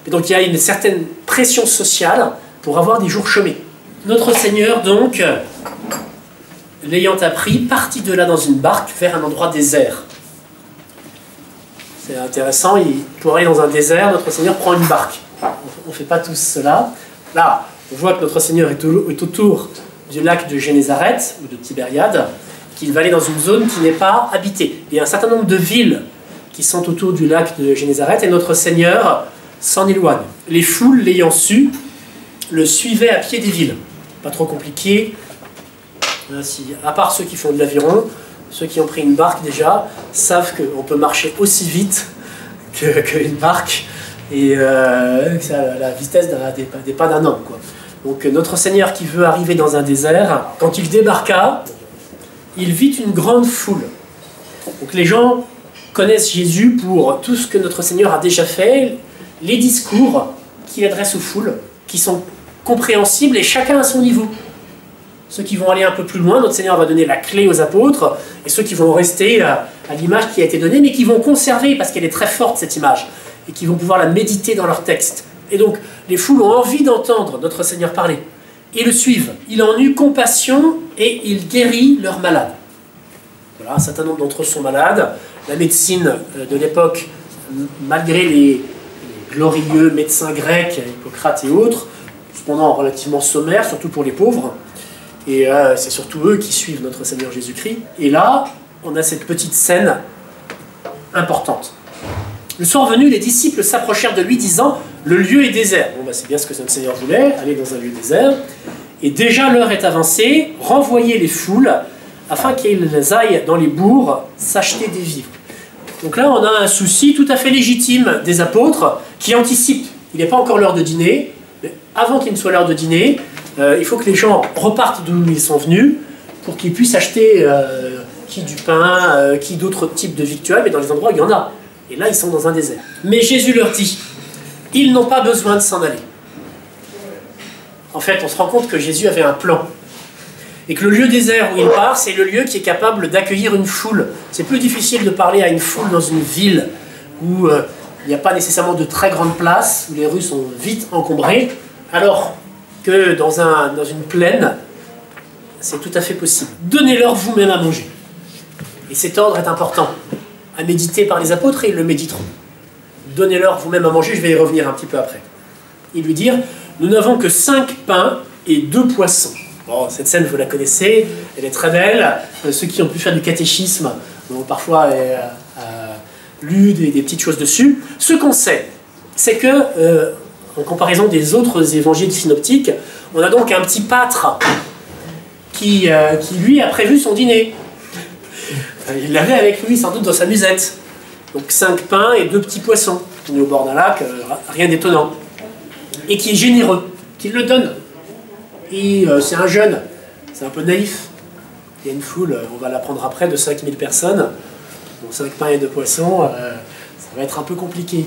donc il y a une certaine pression sociale pour avoir des jours chômés. Notre Seigneur, donc, l'ayant appris, partit de là dans une barque vers un endroit désert. C'est intéressant, pour aller dans un désert, notre Seigneur prend une barque. On ne fait pas tous cela. Là, on voit que notre Seigneur est autour du lac de Génézareth, ou de Tibériade, qu'il va aller dans une zone qui n'est pas habitée. Il y a un certain nombre de villes qui sont autour du lac de Génézareth, et notre Seigneur s'en éloigne. Les foules, l'ayant su, le suivaient à pied des villes. Pas trop compliqué, à part ceux qui font de l'aviron, ceux qui ont pris une barque déjà, savent qu'on peut marcher aussi vite qu'une barque, et la vitesse des pas d'un homme, quoi. Donc notre Seigneur qui veut arriver dans un désert, quand il débarqua, il vit une grande foule. Donc les gens connaissent Jésus pour tout ce que notre Seigneur a déjà fait, les discours qu'il adresse aux foules, qui sont compréhensibles et chacun à son niveau. Ceux qui vont aller un peu plus loin, notre Seigneur va donner la clé aux apôtres, et ceux qui vont rester à l'image qui a été donnée, mais qui vont conserver, parce qu'elle est très forte cette image, et qui vont pouvoir la méditer dans leur texte. Et donc, les foules ont envie d'entendre notre Seigneur parler, et le suivent. Il en eut compassion, et il guérit leurs malades. Voilà, un certain nombre d'entre eux sont malades. La médecine de l'époque, malgré les glorieux médecins grecs, Hippocrate et autres, cependant relativement sommaire, surtout pour les pauvres. Et c'est surtout eux qui suivent notre Seigneur Jésus-Christ. Et là, on a cette petite scène importante. Le soir venu, les disciples s'approchèrent de lui, disant « Le lieu est désert. » Bon, c'est bien ce que notre Seigneur voulait, aller dans un lieu désert. Et déjà l'heure est avancée, renvoyez les foules, afin qu'ils aillent dans les bourgs s'acheter des vivres. Donc là, on a un souci tout à fait légitime des apôtres, qui anticipent. Il n'est pas encore l'heure de dîner, mais avant qu'il ne soit l'heure de dîner, il faut que les gens repartent d'où ils sont venus pour qu'ils puissent acheter qui du pain, qui d'autres types de victuailles, mais dans les endroits où il y en a. Et là, ils sont dans un désert. Mais Jésus leur dit, ils n'ont pas besoin de s'en aller. En fait, on se rend compte que Jésus avait un plan. Et que le lieu désert où il part, c'est le lieu qui est capable d'accueillir une foule. C'est plus difficile de parler à une foule dans une ville où il n'y a pas nécessairement de très grande place, où les rues sont vite encombrées, alors que dans une plaine, c'est tout à fait possible. Donnez-leur vous-même à manger. Et cet ordre est important, à méditer par les apôtres, et ils le méditeront. Donnez-leur vous-même à manger, je vais y revenir un petit peu après. Ils lui dirent, nous n'avons que 5 pains et 2 poissons. Bon, cette scène, vous la connaissez, elle est très belle. Ceux qui ont pu faire du catéchisme ont parfois lu des petites choses dessus. Ce qu'on sait, c'est que, en comparaison des autres évangiles synoptiques, on a donc un petit pâtre qui lui, a prévu son dîner. Il l'avait avec lui, sans doute, dans sa musette. Donc 5 pains et 2 petits poissons. On est au bord d'un lac, rien d'étonnant. Et qui est généreux, qui le donne. Et c'est un jeune, c'est un peu naïf. Il y a une foule, on va l'apprendre après, de 5000 personnes. Donc 5 pains et 2 poissons, ça va être un peu compliqué.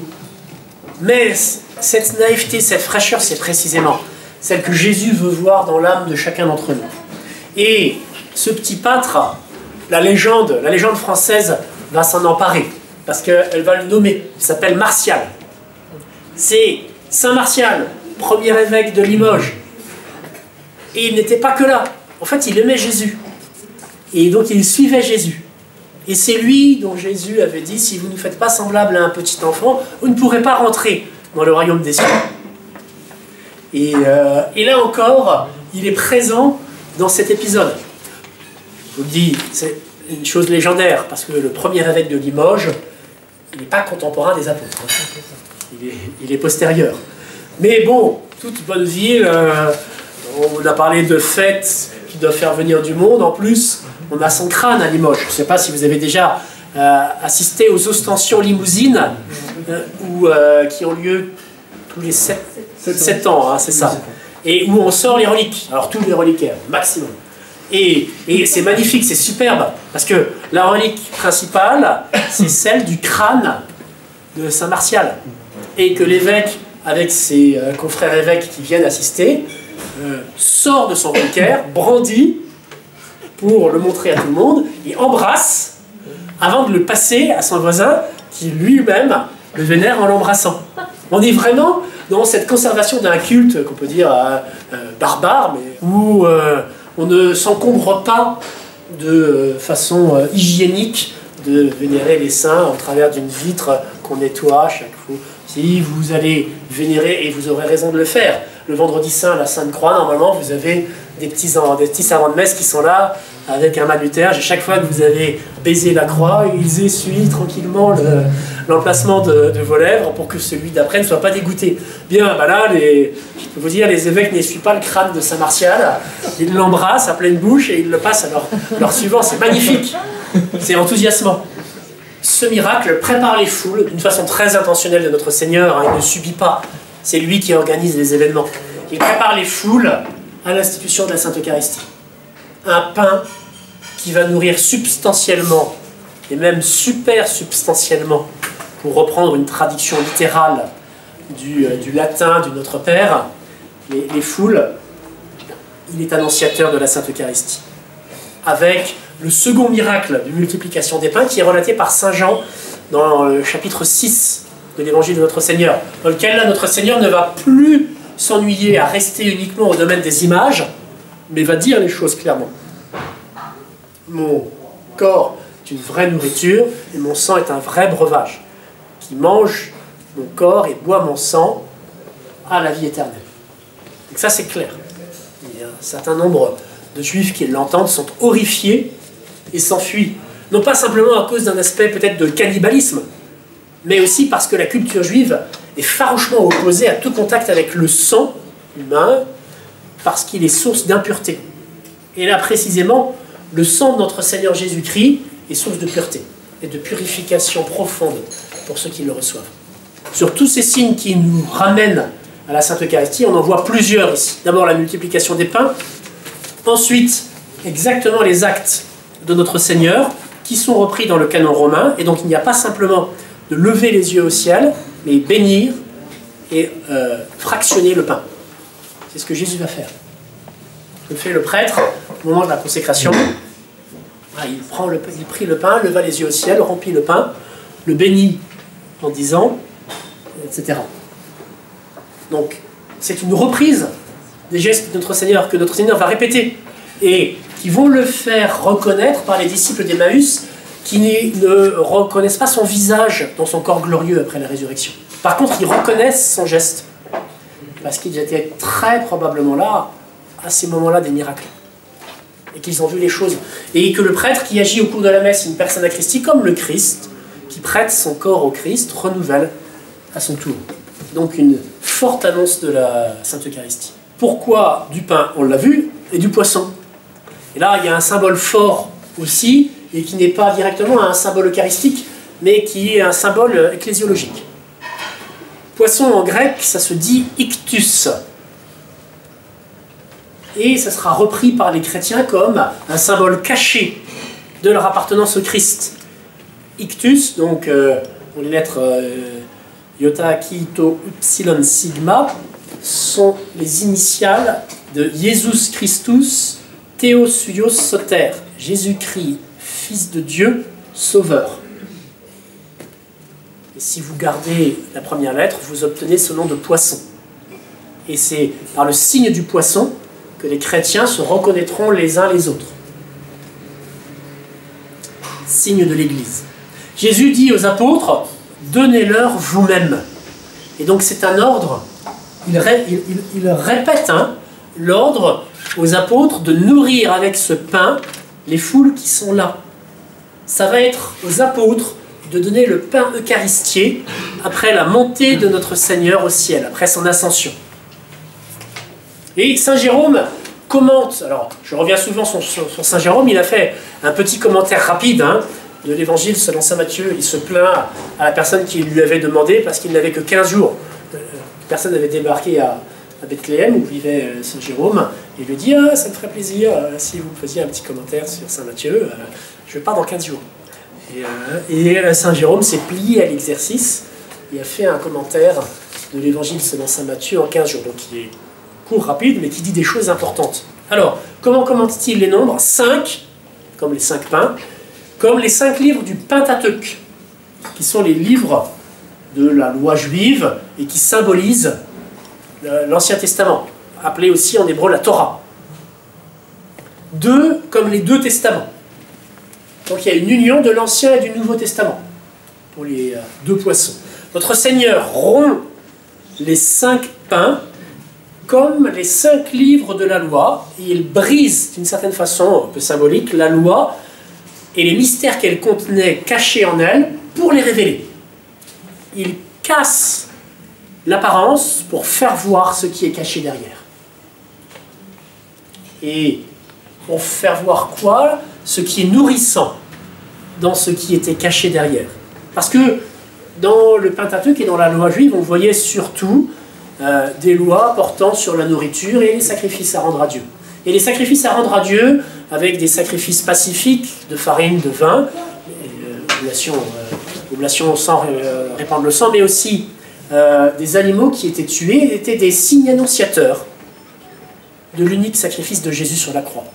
Mais cette naïveté, cette fraîcheur, c'est précisément celle que Jésus veut voir dans l'âme de chacun d'entre nous. Et ce petit pâtre, la légende française va s'en emparer, parce qu'elle va le nommer. Il s'appelle Martial. C'est Saint Martial, premier évêque de Limoges. Et il n'était pas que là. En fait, il aimait Jésus. Et donc, il suivait Jésus. Et c'est lui dont Jésus avait dit, si vous ne faites pas semblable à un petit enfant, vous ne pourrez pas rentrer dans le royaume des cieux. Et là encore, il est présent dans cet épisode. Je vous le dis, c'est une chose légendaire, parce que le premier évêque de Limoges, il n'est pas contemporain des apôtres. Il est postérieur. Mais bon, toute bonne ville, on a parlé de fêtes qui doivent faire venir du monde. En plus, on a son crâne à Limoges. Je ne sais pas si vous avez déjà assisté aux ostensions limousines qui ont lieu tous les 7 ans, hein, c'est ça. Et où on sort les reliques. Alors tous les reliquaires, maximum. Et c'est magnifique, c'est superbe, parce que la relique principale, c'est celle du crâne de Saint Martial. Et que l'évêque, avec ses confrères évêques qui viennent assister, sort de son reliquaire, brandit, pour le montrer à tout le monde, et embrasse, avant de le passer à son voisin, qui lui-même le vénère en l'embrassant. On est vraiment dans cette conservation d'un culte, qu'on peut dire barbare, mais où on ne s'encombre pas de façon hygiénique de vénérer les saints au travers d'une vitre qu'on nettoie chaque fois. Si vous allez vénérer, et vous aurez raison de le faire, le vendredi saint, la Sainte Croix, normalement, vous avez des petits servants de messe qui sont là, avec un manuterge, et chaque fois que vous avez baisé la croix, ils essuient tranquillement l'emplacement de vos lèvres pour que celui d'après ne soit pas dégoûté. Bien, bah là, je peux vous dire, les évêques n'essuient pas le crâne de Saint Martial, ils l'embrassent à pleine bouche et ils le passent à leur suivant. C'est magnifique, c'est enthousiasmant. Ce miracle prépare les foules d'une façon très intentionnelle de notre Seigneur, hein, il ne subit pas, c'est lui qui organise les événements. Il prépare les foules à l'institution de la Sainte Eucharistie. Un pain qui va nourrir substantiellement, et même super substantiellement, pour reprendre une traduction littérale du latin du Notre Père, les foules, il est annonciateur de la Sainte Eucharistie. Avec le second miracle de multiplication des pains qui est relaté par Saint Jean dans le chapitre 6 de l'Évangile de notre Seigneur, dans lequel là, notre Seigneur ne va plus s'ennuyer à rester uniquement au domaine des images, mais va dire les choses clairement. Mon corps est une vraie nourriture et mon sang est un vrai breuvage. Qui mange mon corps et boit mon sang a la vie éternelle. Donc ça c'est clair. Il y a un certain nombre de juifs qui l'entendent sont horrifiés et s'enfuient. Non pas simplement à cause d'un aspect peut-être de cannibalisme, mais aussi parce que la culture juive est farouchement opposée à tout contact avec le sang humain, parce qu'il est source d'impureté. Et là, précisément, le sang de notre Seigneur Jésus-Christ est source de pureté et de purification profonde pour ceux qui le reçoivent. Sur tous ces signes qui nous ramènent à la Sainte Eucharistie, on en voit plusieurs ici. D'abord, la multiplication des pains. Ensuite, exactement les actes de notre Seigneur qui sont repris dans le canon romain. Et donc, il n'y a pas simplement de lever les yeux au ciel, mais bénir et fractionner le pain. C'est ce que Jésus va faire. Ce que fait le prêtre au moment de la consécration. Il prit le pain, leva les yeux au ciel, remplit le pain, le bénit en disant, etc. Donc, c'est une reprise des gestes de notre Seigneur que notre Seigneur va répéter et qui vont le faire reconnaître par les disciples d'Emmaüs qui ne reconnaissent pas son visage dans son corps glorieux après la résurrection. Par contre, ils reconnaissent son geste parce qu'ils étaient très probablement là à ces moments-là des miracles et qu'ils ont vu les choses. Et que le prêtre qui agit au cours de la messe, une personne à Christi, comme le Christ, qui prête son corps au Christ, renouvelle à son tour. Donc une forte annonce de la Sainte Eucharistie. Pourquoi du pain, on l'a vu, et du poisson? Et là, il y a un symbole fort aussi, et qui n'est pas directement un symbole eucharistique, mais qui est un symbole ecclésiologique. Poisson en grec, ça se dit ictus. Et ça sera repris par les chrétiens comme un symbole caché de leur appartenance au Christ. Ictus, donc pour les lettres iota, chi, tau, upsilon, sigma, sont les initiales de Jesus Christus Theos Huios Soter, Jésus-Christ, Fils de Dieu, Sauveur. Et si vous gardez la première lettre, vous obtenez ce nom de poisson. Et c'est par le signe du poisson que les chrétiens se reconnaîtront les uns les autres. Signe de l'Église. Jésus dit aux apôtres, donnez-leur vous-même. Et donc c'est un ordre, il répète l'ordre aux apôtres de nourrir avec ce pain les foules qui sont là. Ça va être aux apôtres de donner le pain eucharistier après la montée de notre Seigneur au ciel, après son ascension. Et Saint Jérôme commente, alors je reviens souvent sur Saint Jérôme, il a fait un petit commentaire rapide de l'évangile selon Saint Matthieu. Il se plaint à la personne qui lui avait demandé, parce qu'il n'avait que 15 jours. Personne n'avait débarqué à Bethléem où vivait Saint Jérôme, et il lui dit ça me ferait plaisir si vous faisiez un petit commentaire sur Saint Matthieu, je pars dans 15 jours. Et Saint Jérôme s'est plié à l'exercice et a fait un commentaire de l'évangile selon Saint Matthieu en 15 jours, donc il est court, rapide, mais qui dit des choses importantes. Alors, comment commente-t-il les nombres? 5, comme les 5 pains, comme les 5 livres du Pentateuque, qui sont les livres de la loi juive et qui symbolisent l'Ancien Testament, appelé aussi en hébreu la Torah. 2, comme les 2 testaments. Donc il y a une union de l'Ancien et du Nouveau Testament pour les 2 poissons. Notre Seigneur rompt les 5 pains comme les 5 livres de la loi. Il brise, d'une certaine façon un peu symbolique, la loi et les mystères qu'elle contenait cachés en elle pour les révéler. Il casse l'apparence pour faire voir ce qui est caché derrière. Et pour faire voir quoi? Ce qui est nourrissant dans ce qui était caché derrière. Parce que dans le Pentateuque et dans la loi juive, on voyait surtout des lois portant sur la nourriture et les sacrifices à rendre à Dieu. Et les sacrifices à rendre à Dieu, avec des sacrifices pacifiques de farine, de vin, oblation sans répandre le sang, mais aussi des animaux qui étaient tués, étaient des signes annonciateurs de l'unique sacrifice de Jésus sur la croix,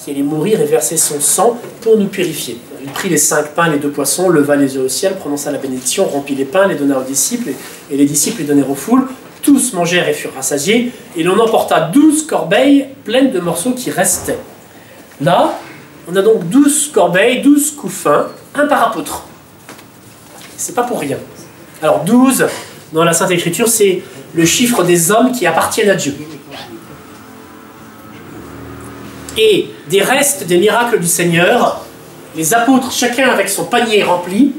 qui allait mourir et verser son sang pour nous purifier. Il prit les 5 pains et les 2 poissons, leva les yeux au ciel, prononça la bénédiction, rompit les pains, les donna aux disciples, et les disciples les donnèrent aux foules. Tous mangèrent et furent rassasiés, et l'on emporta 12 corbeilles pleines de morceaux qui restaient. Là, on a donc 12 corbeilles, 12 couffins, un par apôtre. C'est pas pour rien. Alors 12, dans la Sainte Écriture, c'est le chiffre des hommes qui appartiennent à Dieu. Et des restes des miracles du Seigneur, les apôtres, chacun avec son panier rempli,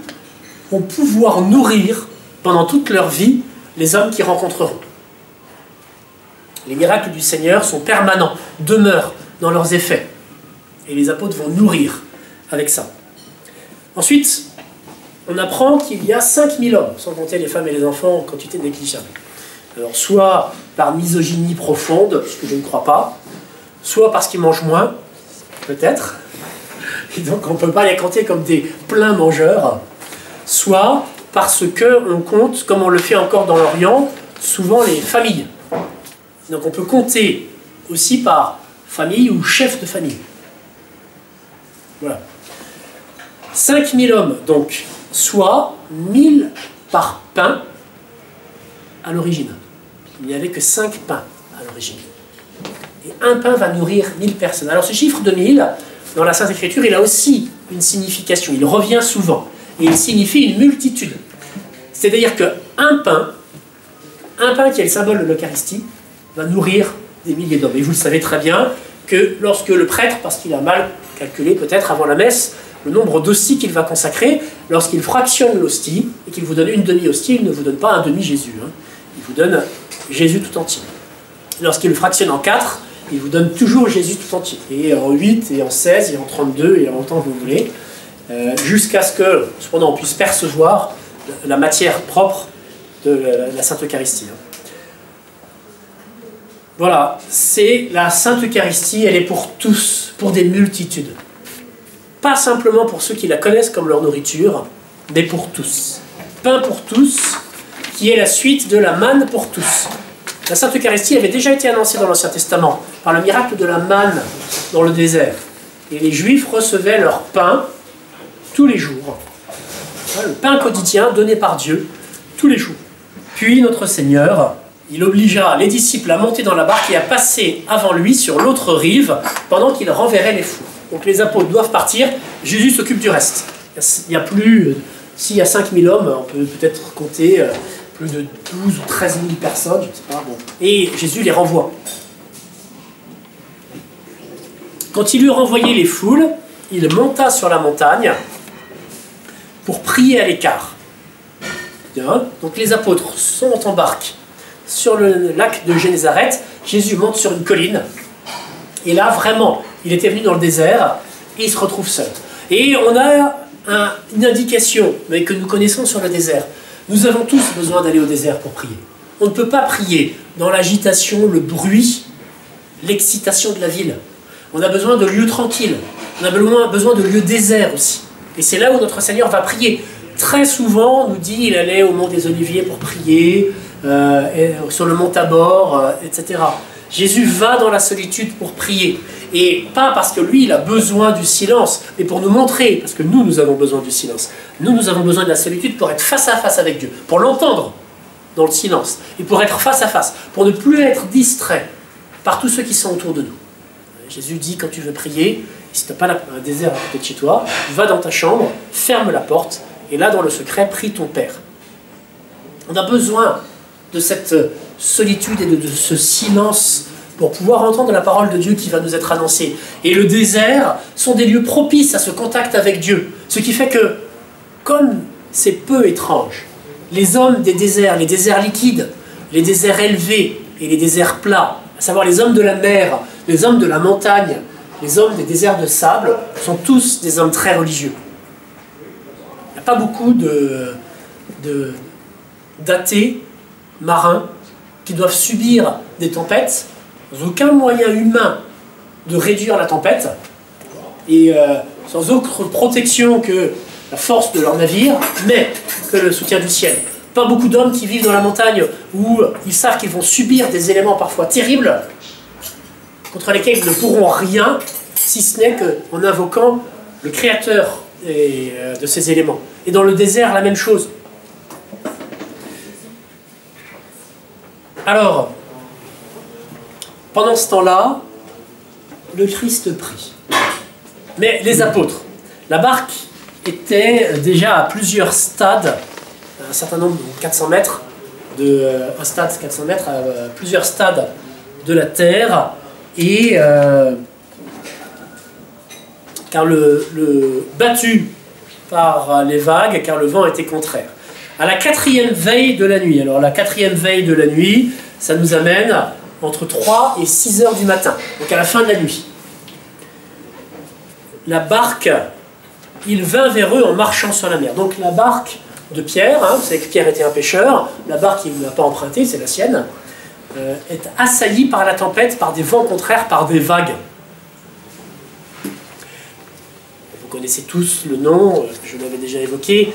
vont pouvoir nourrir pendant toute leur vie les hommes qui rencontreront. Les miracles du Seigneur sont permanents, demeurent dans leurs effets. Et les apôtres vont nourrir avec ça. Ensuite, on apprend qu'il y a 5000 hommes, sans compter les femmes et les enfants en quantité négligeable. Alors, soit par misogynie profonde, ce que je ne crois pas, soit parce qu'ils mangent moins, peut-être, et donc on ne peut pas les compter comme des pleins mangeurs, soit parce qu'on compte, comme on le fait encore dans l'Orient, souvent les familles. Donc on peut compter aussi par famille ou chef de famille. Voilà. 5000 hommes, donc, soit 1000 par pain à l'origine. Il n'y avait que 5 pains à l'origine. Et un pain va nourrir 1000 personnes. Alors ce chiffre de 1000, dans la Sainte Écriture, il a aussi une signification. Il revient souvent. Et il signifie une multitude. C'est-à-dire qu'un pain qui est le symbole de l'Eucharistie, va nourrir des milliers d'hommes. Et vous le savez très bien que lorsque le prêtre, parce qu'il a mal calculé peut-être avant la messe, le nombre d'hosties qu'il va consacrer, lorsqu'il fractionne l'hostie, et qu'il vous donne une demi-hostie, il ne vous donne pas un demi-Jésus. Hein. Il vous donne Jésus tout entier. Lorsqu'il le fractionne en 4, il vous donne toujours Jésus tout entier. Et en 8, et en 16, et en 32, et en autant que vous voulez, jusqu'à ce que, cependant, on puisse percevoir la matière propre de la Sainte Eucharistie. Voilà, c'est la Sainte Eucharistie, elle est pour tous, pour des multitudes. Pas simplement pour ceux qui la connaissent comme leur nourriture, mais pour tous. Pain pour tous, qui est la suite de la manne pour tous. La Sainte Eucharistie avait déjà été annoncée dans l'Ancien Testament, par le miracle de la manne dans le désert. Et les Juifs recevaient leur pain tous les jours. Le pain quotidien donné par Dieu tous les jours. Puis notre Seigneur, il obligea les disciples à monter dans la barque et à passer avant lui sur l'autre rive pendant qu'il renverrait les foules. Donc les apôtres doivent partir, Jésus s'occupe du reste. Il n'y a plus, s'il y a 5000 hommes, on peut peut-être compter plus de 12 ou 13 000 personnes, je ne sais pas. Bon. Et Jésus les renvoie. Quand il eut renvoyé les foules, il monta sur la montagne pour prier à l'écart. Bien. Donc les apôtres sont en barque sur le lac de Génézareth. Jésus monte sur une colline. Et là, vraiment, il était venu dans le désert et il se retrouve seul. Et on a une indication, mais que nous connaissons sur le désert. Nous avons tous besoin d'aller au désert pour prier. On ne peut pas prier dans l'agitation, le bruit, l'excitation de la ville. On a besoin de lieux tranquilles. On a besoin de lieux déserts aussi. Et c'est là où notre Seigneur va prier. Très souvent, on nous dit qu'il allait au mont des Oliviers pour prier, sur le mont Tabor, etc. Jésus va dans la solitude pour prier. Et pas parce que lui, il a besoin du silence, mais pour nous montrer, parce que nous avons besoin du silence. Nous avons besoin de la solitude pour être face à face avec Dieu, pour l'entendre dans le silence, et pour être face à face, pour ne plus être distrait par tous ceux qui sont autour de nous. Jésus dit, quand tu veux prier, si tu n'as pas un désert à côté de chez toi, va dans ta chambre, ferme la porte, et là, dans le secret, prie ton Père. On a besoin de cette solitude et de ce silence pour pouvoir entendre la parole de Dieu qui va nous être annoncée. Et le désert sont des lieux propices à ce contact avec Dieu. Ce qui fait que, comme c'est peu étrange, les hommes des déserts, les déserts liquides, les déserts élevés et les déserts plats, à savoir les hommes de la mer, les hommes de la montagne, les hommes des déserts de sable, sont tous des hommes très religieux. Il n'y a pas beaucoup d'athées marins qui doivent subir des tempêtes, sans aucun moyen humain de réduire la tempête, et sans autre protection que la force de leur navire, mais que le soutien du ciel. Pas beaucoup d'hommes qui vivent dans la montagne où ils savent qu'ils vont subir des éléments parfois terribles, contre lesquels ils ne pourront rien, si ce n'est qu'en invoquant le Créateur de ces éléments. Et dans le désert, la même chose. Alors, pendant ce temps-là, le Christ prie. Mais les apôtres, la barque était déjà à plusieurs stades, un certain nombre, 400 mètres, un stade 400 mètres, à plusieurs stades de la terre, et car battu par les vagues, car le vent était contraire. À la 4e veille de la nuit, alors la 4e veille de la nuit, ça nous amène entre 3 et 6 heures du matin, donc à la fin de la nuit. La barque, il vint vers eux en marchant sur la mer. Donc la barque de Pierre, vous savez que Pierre était un pêcheur, la barque qu'il n'a pas empruntée, c'est la sienne, est assaillie par la tempête, par des vents contraires, par des vagues. Vous connaissez tous le nom, je l'avais déjà évoqué,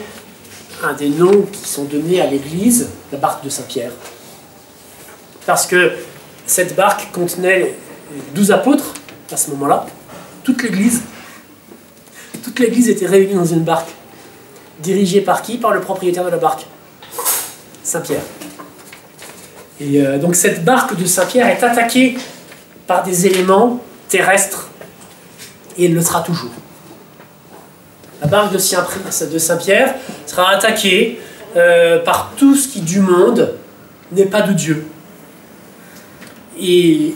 un des noms qui sont donnés à l'église, la barque de Saint-Pierre. Parce que cette barque contenait 12 apôtres, à ce moment-là, toute l'église était réunie dans une barque. Dirigée par qui? Par le propriétaire de la barque, Saint-Pierre. Et donc cette barque de Saint-Pierre est attaquée par des éléments terrestres, et elle le sera toujours. La barque de Saint-Pierre sera attaquée par tout ce qui du monde n'est pas de Dieu. Et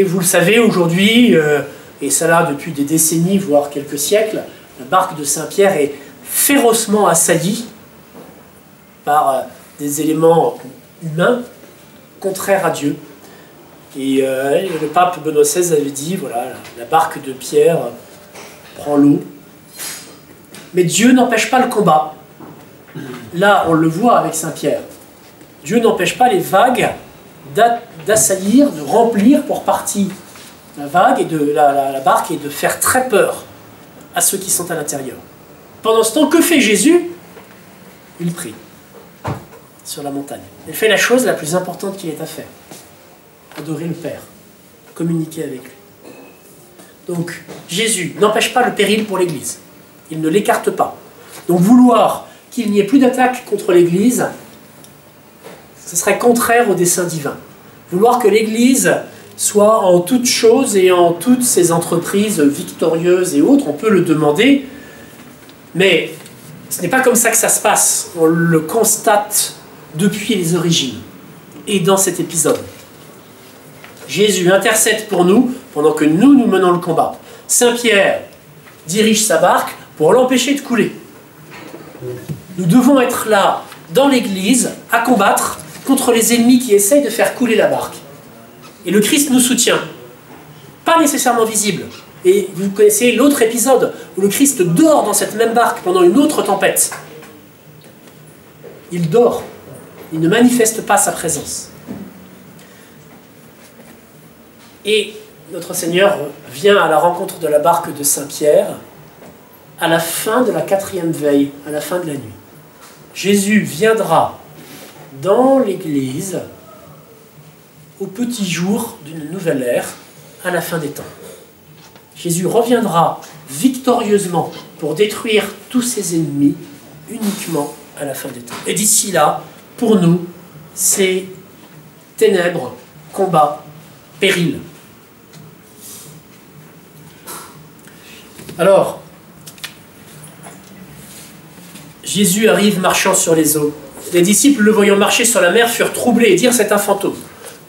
vous le savez aujourd'hui, et ça là depuis des décennies, voire quelques siècles, la barque de Saint-Pierre est férocement assaillie par des éléments humains contraires à Dieu. Et le pape Benoît XVI avait dit, voilà, la barque de Pierre prend l'eau. Mais Dieu n'empêche pas le combat. Là, on le voit avec Saint-Pierre. Dieu n'empêche pas les vagues d'assaillir, de remplir pour partie la vague et la barque et de faire très peur à ceux qui sont à l'intérieur. Pendant ce temps, que fait Jésus? Il prie sur la montagne. Il fait la chose la plus importante qu'il ait à faire. Adorer le Père, communiquer avec lui. Donc, Jésus n'empêche pas le péril pour l'Église. Il ne l'écarte pas. Donc, vouloir qu'il n'y ait plus d'attaque contre l'Église, ce serait contraire au dessein divin. Vouloir que l'Église soit en toutes choses et en toutes ses entreprises victorieuses et autres, on peut le demander, mais ce n'est pas comme ça que ça se passe. On le constate depuis les origines et dans cet épisode. Jésus intercède pour nous pendant que nous menons le combat. Saint-Pierre dirige sa barque pour l'empêcher de couler. Nous devons être là, dans l'Église, à combattre contre les ennemis qui essayent de faire couler la barque. Et le Christ nous soutient. Pas nécessairement visible. Et vous connaissez l'autre épisode où le Christ dort dans cette même barque pendant une autre tempête. Il dort. Il ne manifeste pas sa présence. Et notre Seigneur vient à la rencontre de la barque de Saint-Pierre à la fin de la 4e veille, à la fin de la nuit. Jésus viendra dans l'Église au petit jour d'une nouvelle ère, à la fin des temps. Jésus reviendra victorieusement pour détruire tous ses ennemis uniquement à la fin des temps. Et d'ici là, pour nous, c'est ténèbres, combat, péril. Alors, Jésus arrive marchant sur les eaux. les disciples, le voyant marcher sur la mer, furent troublés et dirent c'est un fantôme.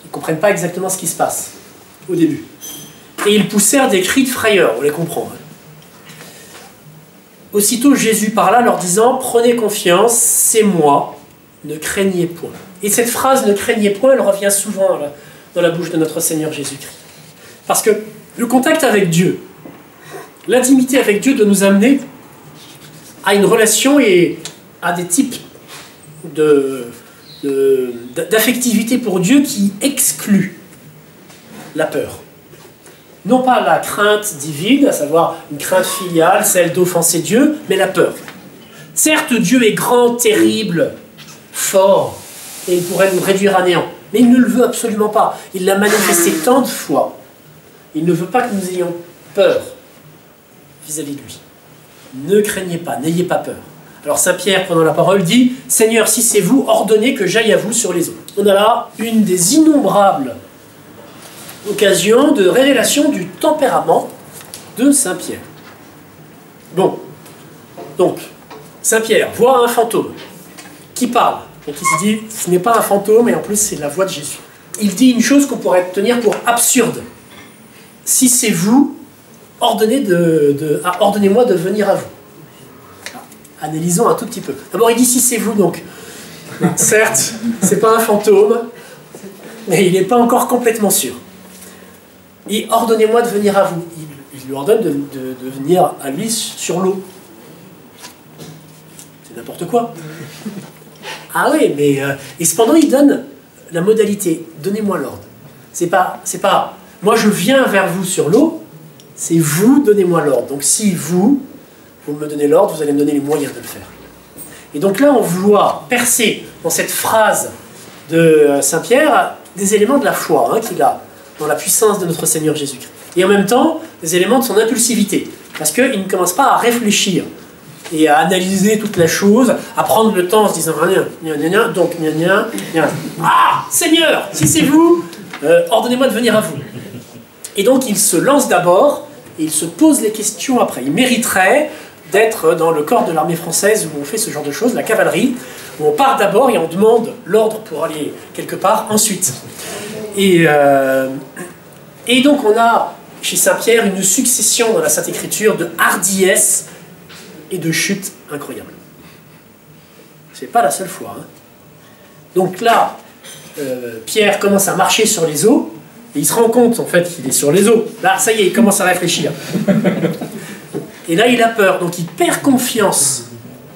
Ils ne comprennent pas exactement ce qui se passe au début. Et ils poussèrent des cris de frayeur, on les comprend. Aussitôt Jésus parla leur disant prenez confiance, c'est moi, ne craignez point. Et cette phrase ne craignez point, elle revient souvent dans la bouche de notre Seigneur Jésus-Christ. Parce que le contact avec Dieu, l'intimité avec Dieu doit nous amener à une relation et à des types d'affectivité pour Dieu qui excluent la peur. Non pas la crainte divine, à savoir une crainte filiale, celle d'offenser Dieu, mais la peur. Certes, Dieu est grand, terrible, fort, et il pourrait nous réduire à néant. Mais il ne le veut absolument pas. Il l'a manifesté tant de fois. Il ne veut pas que nous ayons peur vis-à-vis de lui. Ne craignez pas, n'ayez pas peur. Alors Saint Pierre, prenant la parole, dit « Seigneur, si c'est vous, ordonnez que j'aille à vous sur les eaux. » On a là une des innombrables occasions de révélation du tempérament de Saint Pierre. Bon, donc, Saint Pierre voit un fantôme qui parle. Donc il se dit, ce n'est pas un fantôme, et en plus c'est la voix de Jésus. Il dit une chose qu'on pourrait tenir pour absurde. Si c'est vous, ordonnez-moi de venir à vous. Analysons un tout petit peu. D'abord il dit si c'est vous, donc. Certes, c'est pas un fantôme, mais il n'est pas encore complètement sûr. Et ordonnez-moi de venir à vous. Il lui ordonne de venir à lui sur l'eau. C'est n'importe quoi. Ah oui, mais... et cependant, il donne la modalité. Donnez-moi l'ordre. C'est pas, moi je viens vers vous sur l'eau, c'est vous, donnez-moi l'ordre. Donc si vous me donnez l'ordre, vous allez me donner les moyens de le faire. Et donc là, on voit percer dans cette phrase de Saint Pierre des éléments de la foi qu'il a dans la puissance de notre Seigneur Jésus-Christ. Et en même temps, des éléments de son impulsivité. Parce qu'il ne commence pas à réfléchir et à analyser toute la chose, à prendre le temps en se disant donc ah, Seigneur, si c'est vous, ordonnez-moi de venir à vous. Et donc il se lance d'abord et il se pose les questions après. Il mériterait d'être dans le corps de l'armée française où on fait ce genre de choses, la cavalerie, où on part d'abord et on demande l'ordre pour aller quelque part ensuite. Et donc on a chez Saint Pierre une succession dans la Sainte Écriture de hardiesse et de chute incroyable. C'est pas la seule fois. Donc là, Pierre commence à marcher sur les eaux, et il se rend compte en fait qu'il est sur les eaux. Là, ça y est, il commence à réfléchir. Et là, il a peur, donc il perd confiance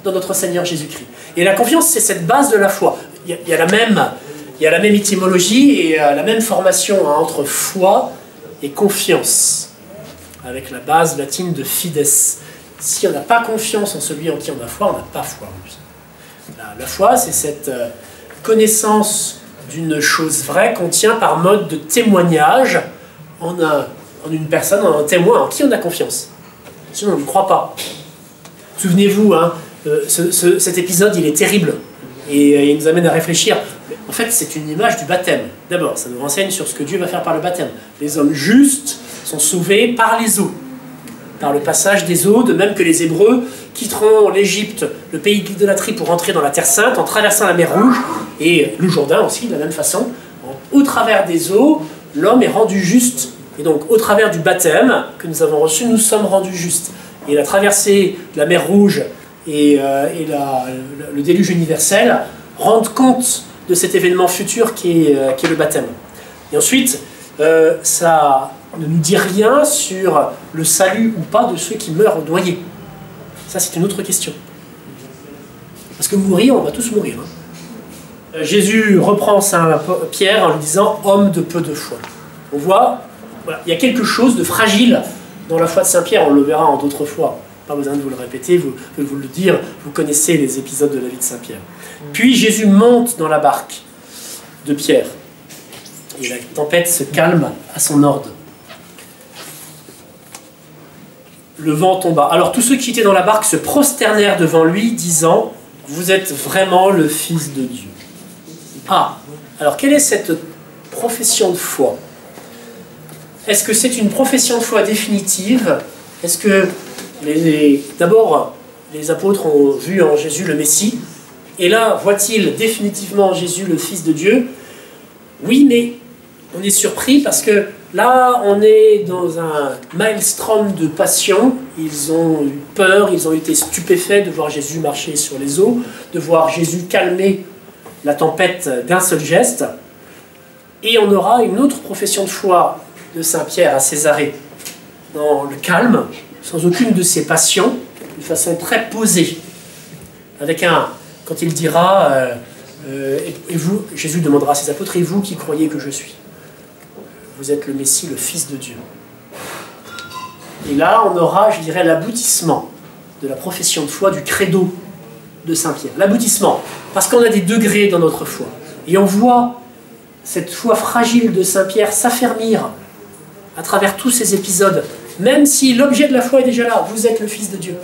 dans notre Seigneur Jésus-Christ. Et la confiance, c'est cette base de la foi. Il y a la même étymologie et la même formation entre foi et confiance, avec la base latine de fides. Si on n'a pas confiance en celui en qui on a foi, on n'a pas foi en lui. La foi, c'est cette connaissance d'une chose vraie qu'on tient par mode de témoignage en une personne, en un témoin en qui on a confiance. Sinon, on ne croit pas. Souvenez-vous, cet épisode, il est terrible. Et il nous amène à réfléchir. En fait, c'est une image du baptême. D'abord, ça nous renseigne sur ce que Dieu va faire par le baptême. Les hommes justes sont sauvés par les eaux. Par le passage des eaux, de même que les Hébreux quitteront l'Égypte, le pays de l'idolâtrie, pour entrer dans la Terre Sainte, en traversant la mer Rouge, et le Jourdain aussi, de la même façon. Au travers des eaux, l'homme est rendu juste. Et donc, au travers du baptême que nous avons reçu, nous sommes rendus justes. Et la traversée de la mer Rouge et le déluge universel rendent compte de cet événement futur qui est le baptême. Et ensuite, ça ne nous dit rien sur le salut ou pas de ceux qui meurent noyés. Ça, c'est une autre question. Parce que mourir, on va tous mourir. Jésus reprend Saint Pierre en lui disant « homme de peu de foi ». On voit, voilà, il y a quelque chose de fragile dans la foi de Saint Pierre, on le verra en d'autres fois. Pas besoin de vous le répéter, vous le dire, vous connaissez les épisodes de la vie de Saint Pierre. Puis Jésus monte dans la barque de Pierre. Et la tempête se calme à son ordre. Le vent tomba. Alors tous ceux qui étaient dans la barque se prosternèrent devant lui, disant « Vous êtes vraiment le Fils de Dieu. » Ah, alors quelle est cette profession de foi? Est-ce que c'est une profession de foi définitive? Est-ce que d'abord, les apôtres ont vu en Jésus le Messie, Et là, voit-il définitivement Jésus, le Fils de Dieu? Oui, mais on est surpris parce que là, on est dans un maelstrom de passion. Ils ont eu peur, ils ont été stupéfaits de voir Jésus marcher sur les eaux, de voir Jésus calmer la tempête d'un seul geste. Et on aura une autre profession de foi de Saint Pierre à Césarée, dans le calme, sans aucune de ses passions, de façon très posée. Avec quand il dira, et vous, Jésus demandera à ses apôtres, et vous qui croyez que je suis? Vous êtes le Messie, le Fils de Dieu. Et là, on aura, je dirais, l'aboutissement de la profession de foi, du credo de Saint Pierre. L'aboutissement, parce qu'on a des degrés dans notre foi. Et on voit cette foi fragile de Saint Pierre s'affermir à travers tous ces épisodes, même si l'objet de la foi est déjà là, vous êtes le Fils de Dieu.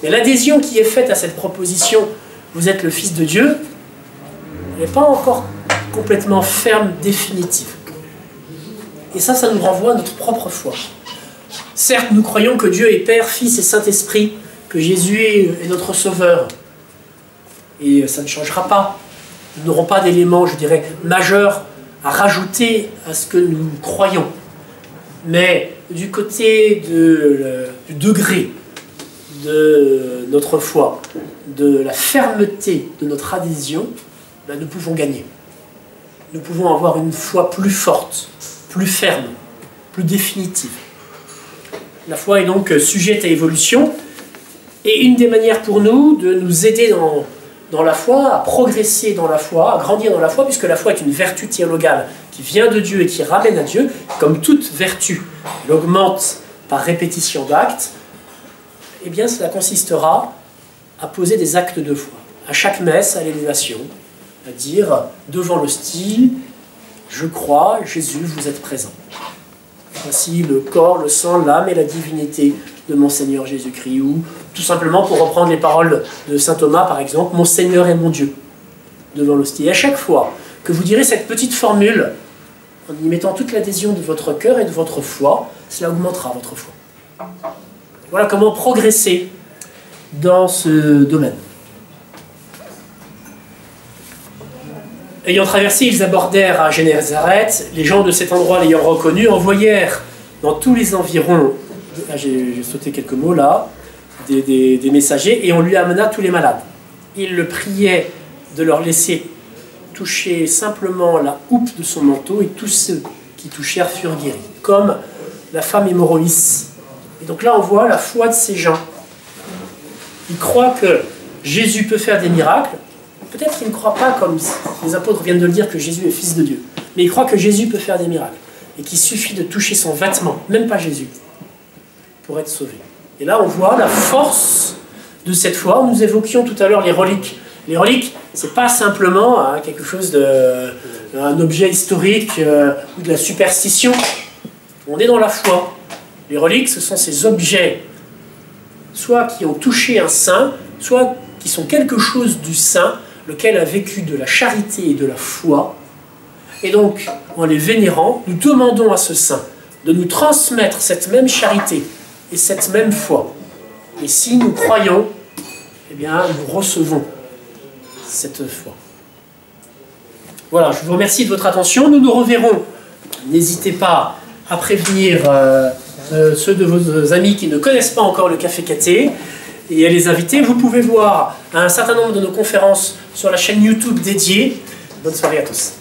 Mais l'adhésion qui est faite à cette proposition, vous êtes le Fils de Dieu, elle n'est pas encore complètement ferme, définitive. Et ça nous renvoie à notre propre foi. Certes, nous croyons que Dieu est Père, Fils et Saint-Esprit, que Jésus est notre Sauveur. Et ça ne changera pas. Nous n'aurons pas d'éléments, je dirais, majeurs à rajouter à ce que nous croyons. Mais du côté du degré de notre foi, de la fermeté de notre adhésion, nous pouvons gagner. Nous pouvons avoir une foi plus forte, plus ferme, plus définitive. La foi est donc sujette à évolution, et une des manières pour nous de nous aider dans la foi, à progresser dans la foi, à grandir dans la foi, puisque la foi est une vertu théologale qui vient de Dieu et qui ramène à Dieu, comme toute vertu, elle augmente par répétition d'actes, eh bien cela consistera à poser des actes de foi. À chaque messe, à l'élévation, à dire devant l'hostie, je crois, Jésus, vous êtes présent. Voici le corps, le sang, l'âme et la divinité de mon Seigneur Jésus-Christ. Ou tout simplement, pour reprendre les paroles de saint Thomas, par exemple, mon Seigneur est mon Dieu, devant l'hostie. Et à chaque fois que vous direz cette petite formule, en y mettant toute l'adhésion de votre cœur et de votre foi, cela augmentera votre foi. Voilà comment progresser dans ce domaine. Ayant traversé, ils abordèrent à Génézareth. Les gens de cet endroit l'ayant reconnu envoyèrent dans tous les environs, j'ai sauté quelques mots là, des messagers, et on lui amena tous les malades. Il le priait de leur laisser toucher simplement la houppe de son manteau, et tous ceux qui touchèrent furent guéris, comme la femme hémorroïs. Et donc là, on voit la foi de ces gens. Ils croient que Jésus peut faire des miracles. Peut-être qu'ils ne croient pas, comme les apôtres viennent de le dire, que Jésus est Fils de Dieu. Mais ils croient que Jésus peut faire des miracles. Et qu'il suffit de toucher son vêtement, même pas Jésus, pour être sauvé. Et là, on voit la force de cette foi. Nous évoquions tout à l'heure les reliques. Les reliques, ce n'est pas simplement quelque chose un objet historique ou de la superstition. On est dans la foi. Les reliques, ce sont ces objets, soit qui ont touché un saint, soit qui sont quelque chose du saint, lequel a vécu de la charité et de la foi. Et donc, en les vénérant, nous demandons à ce saint de nous transmettre cette même charité et cette même foi. Et si nous croyons, eh bien, nous recevons cette foi. Voilà, je vous remercie de votre attention. Nous nous reverrons. N'hésitez pas à prévenir ceux de vos amis qui ne connaissent pas encore le Café Caté et à les inviter. Vous pouvez voir un certain nombre de nos conférences sur la chaîne YouTube dédiée. Bonne soirée à tous.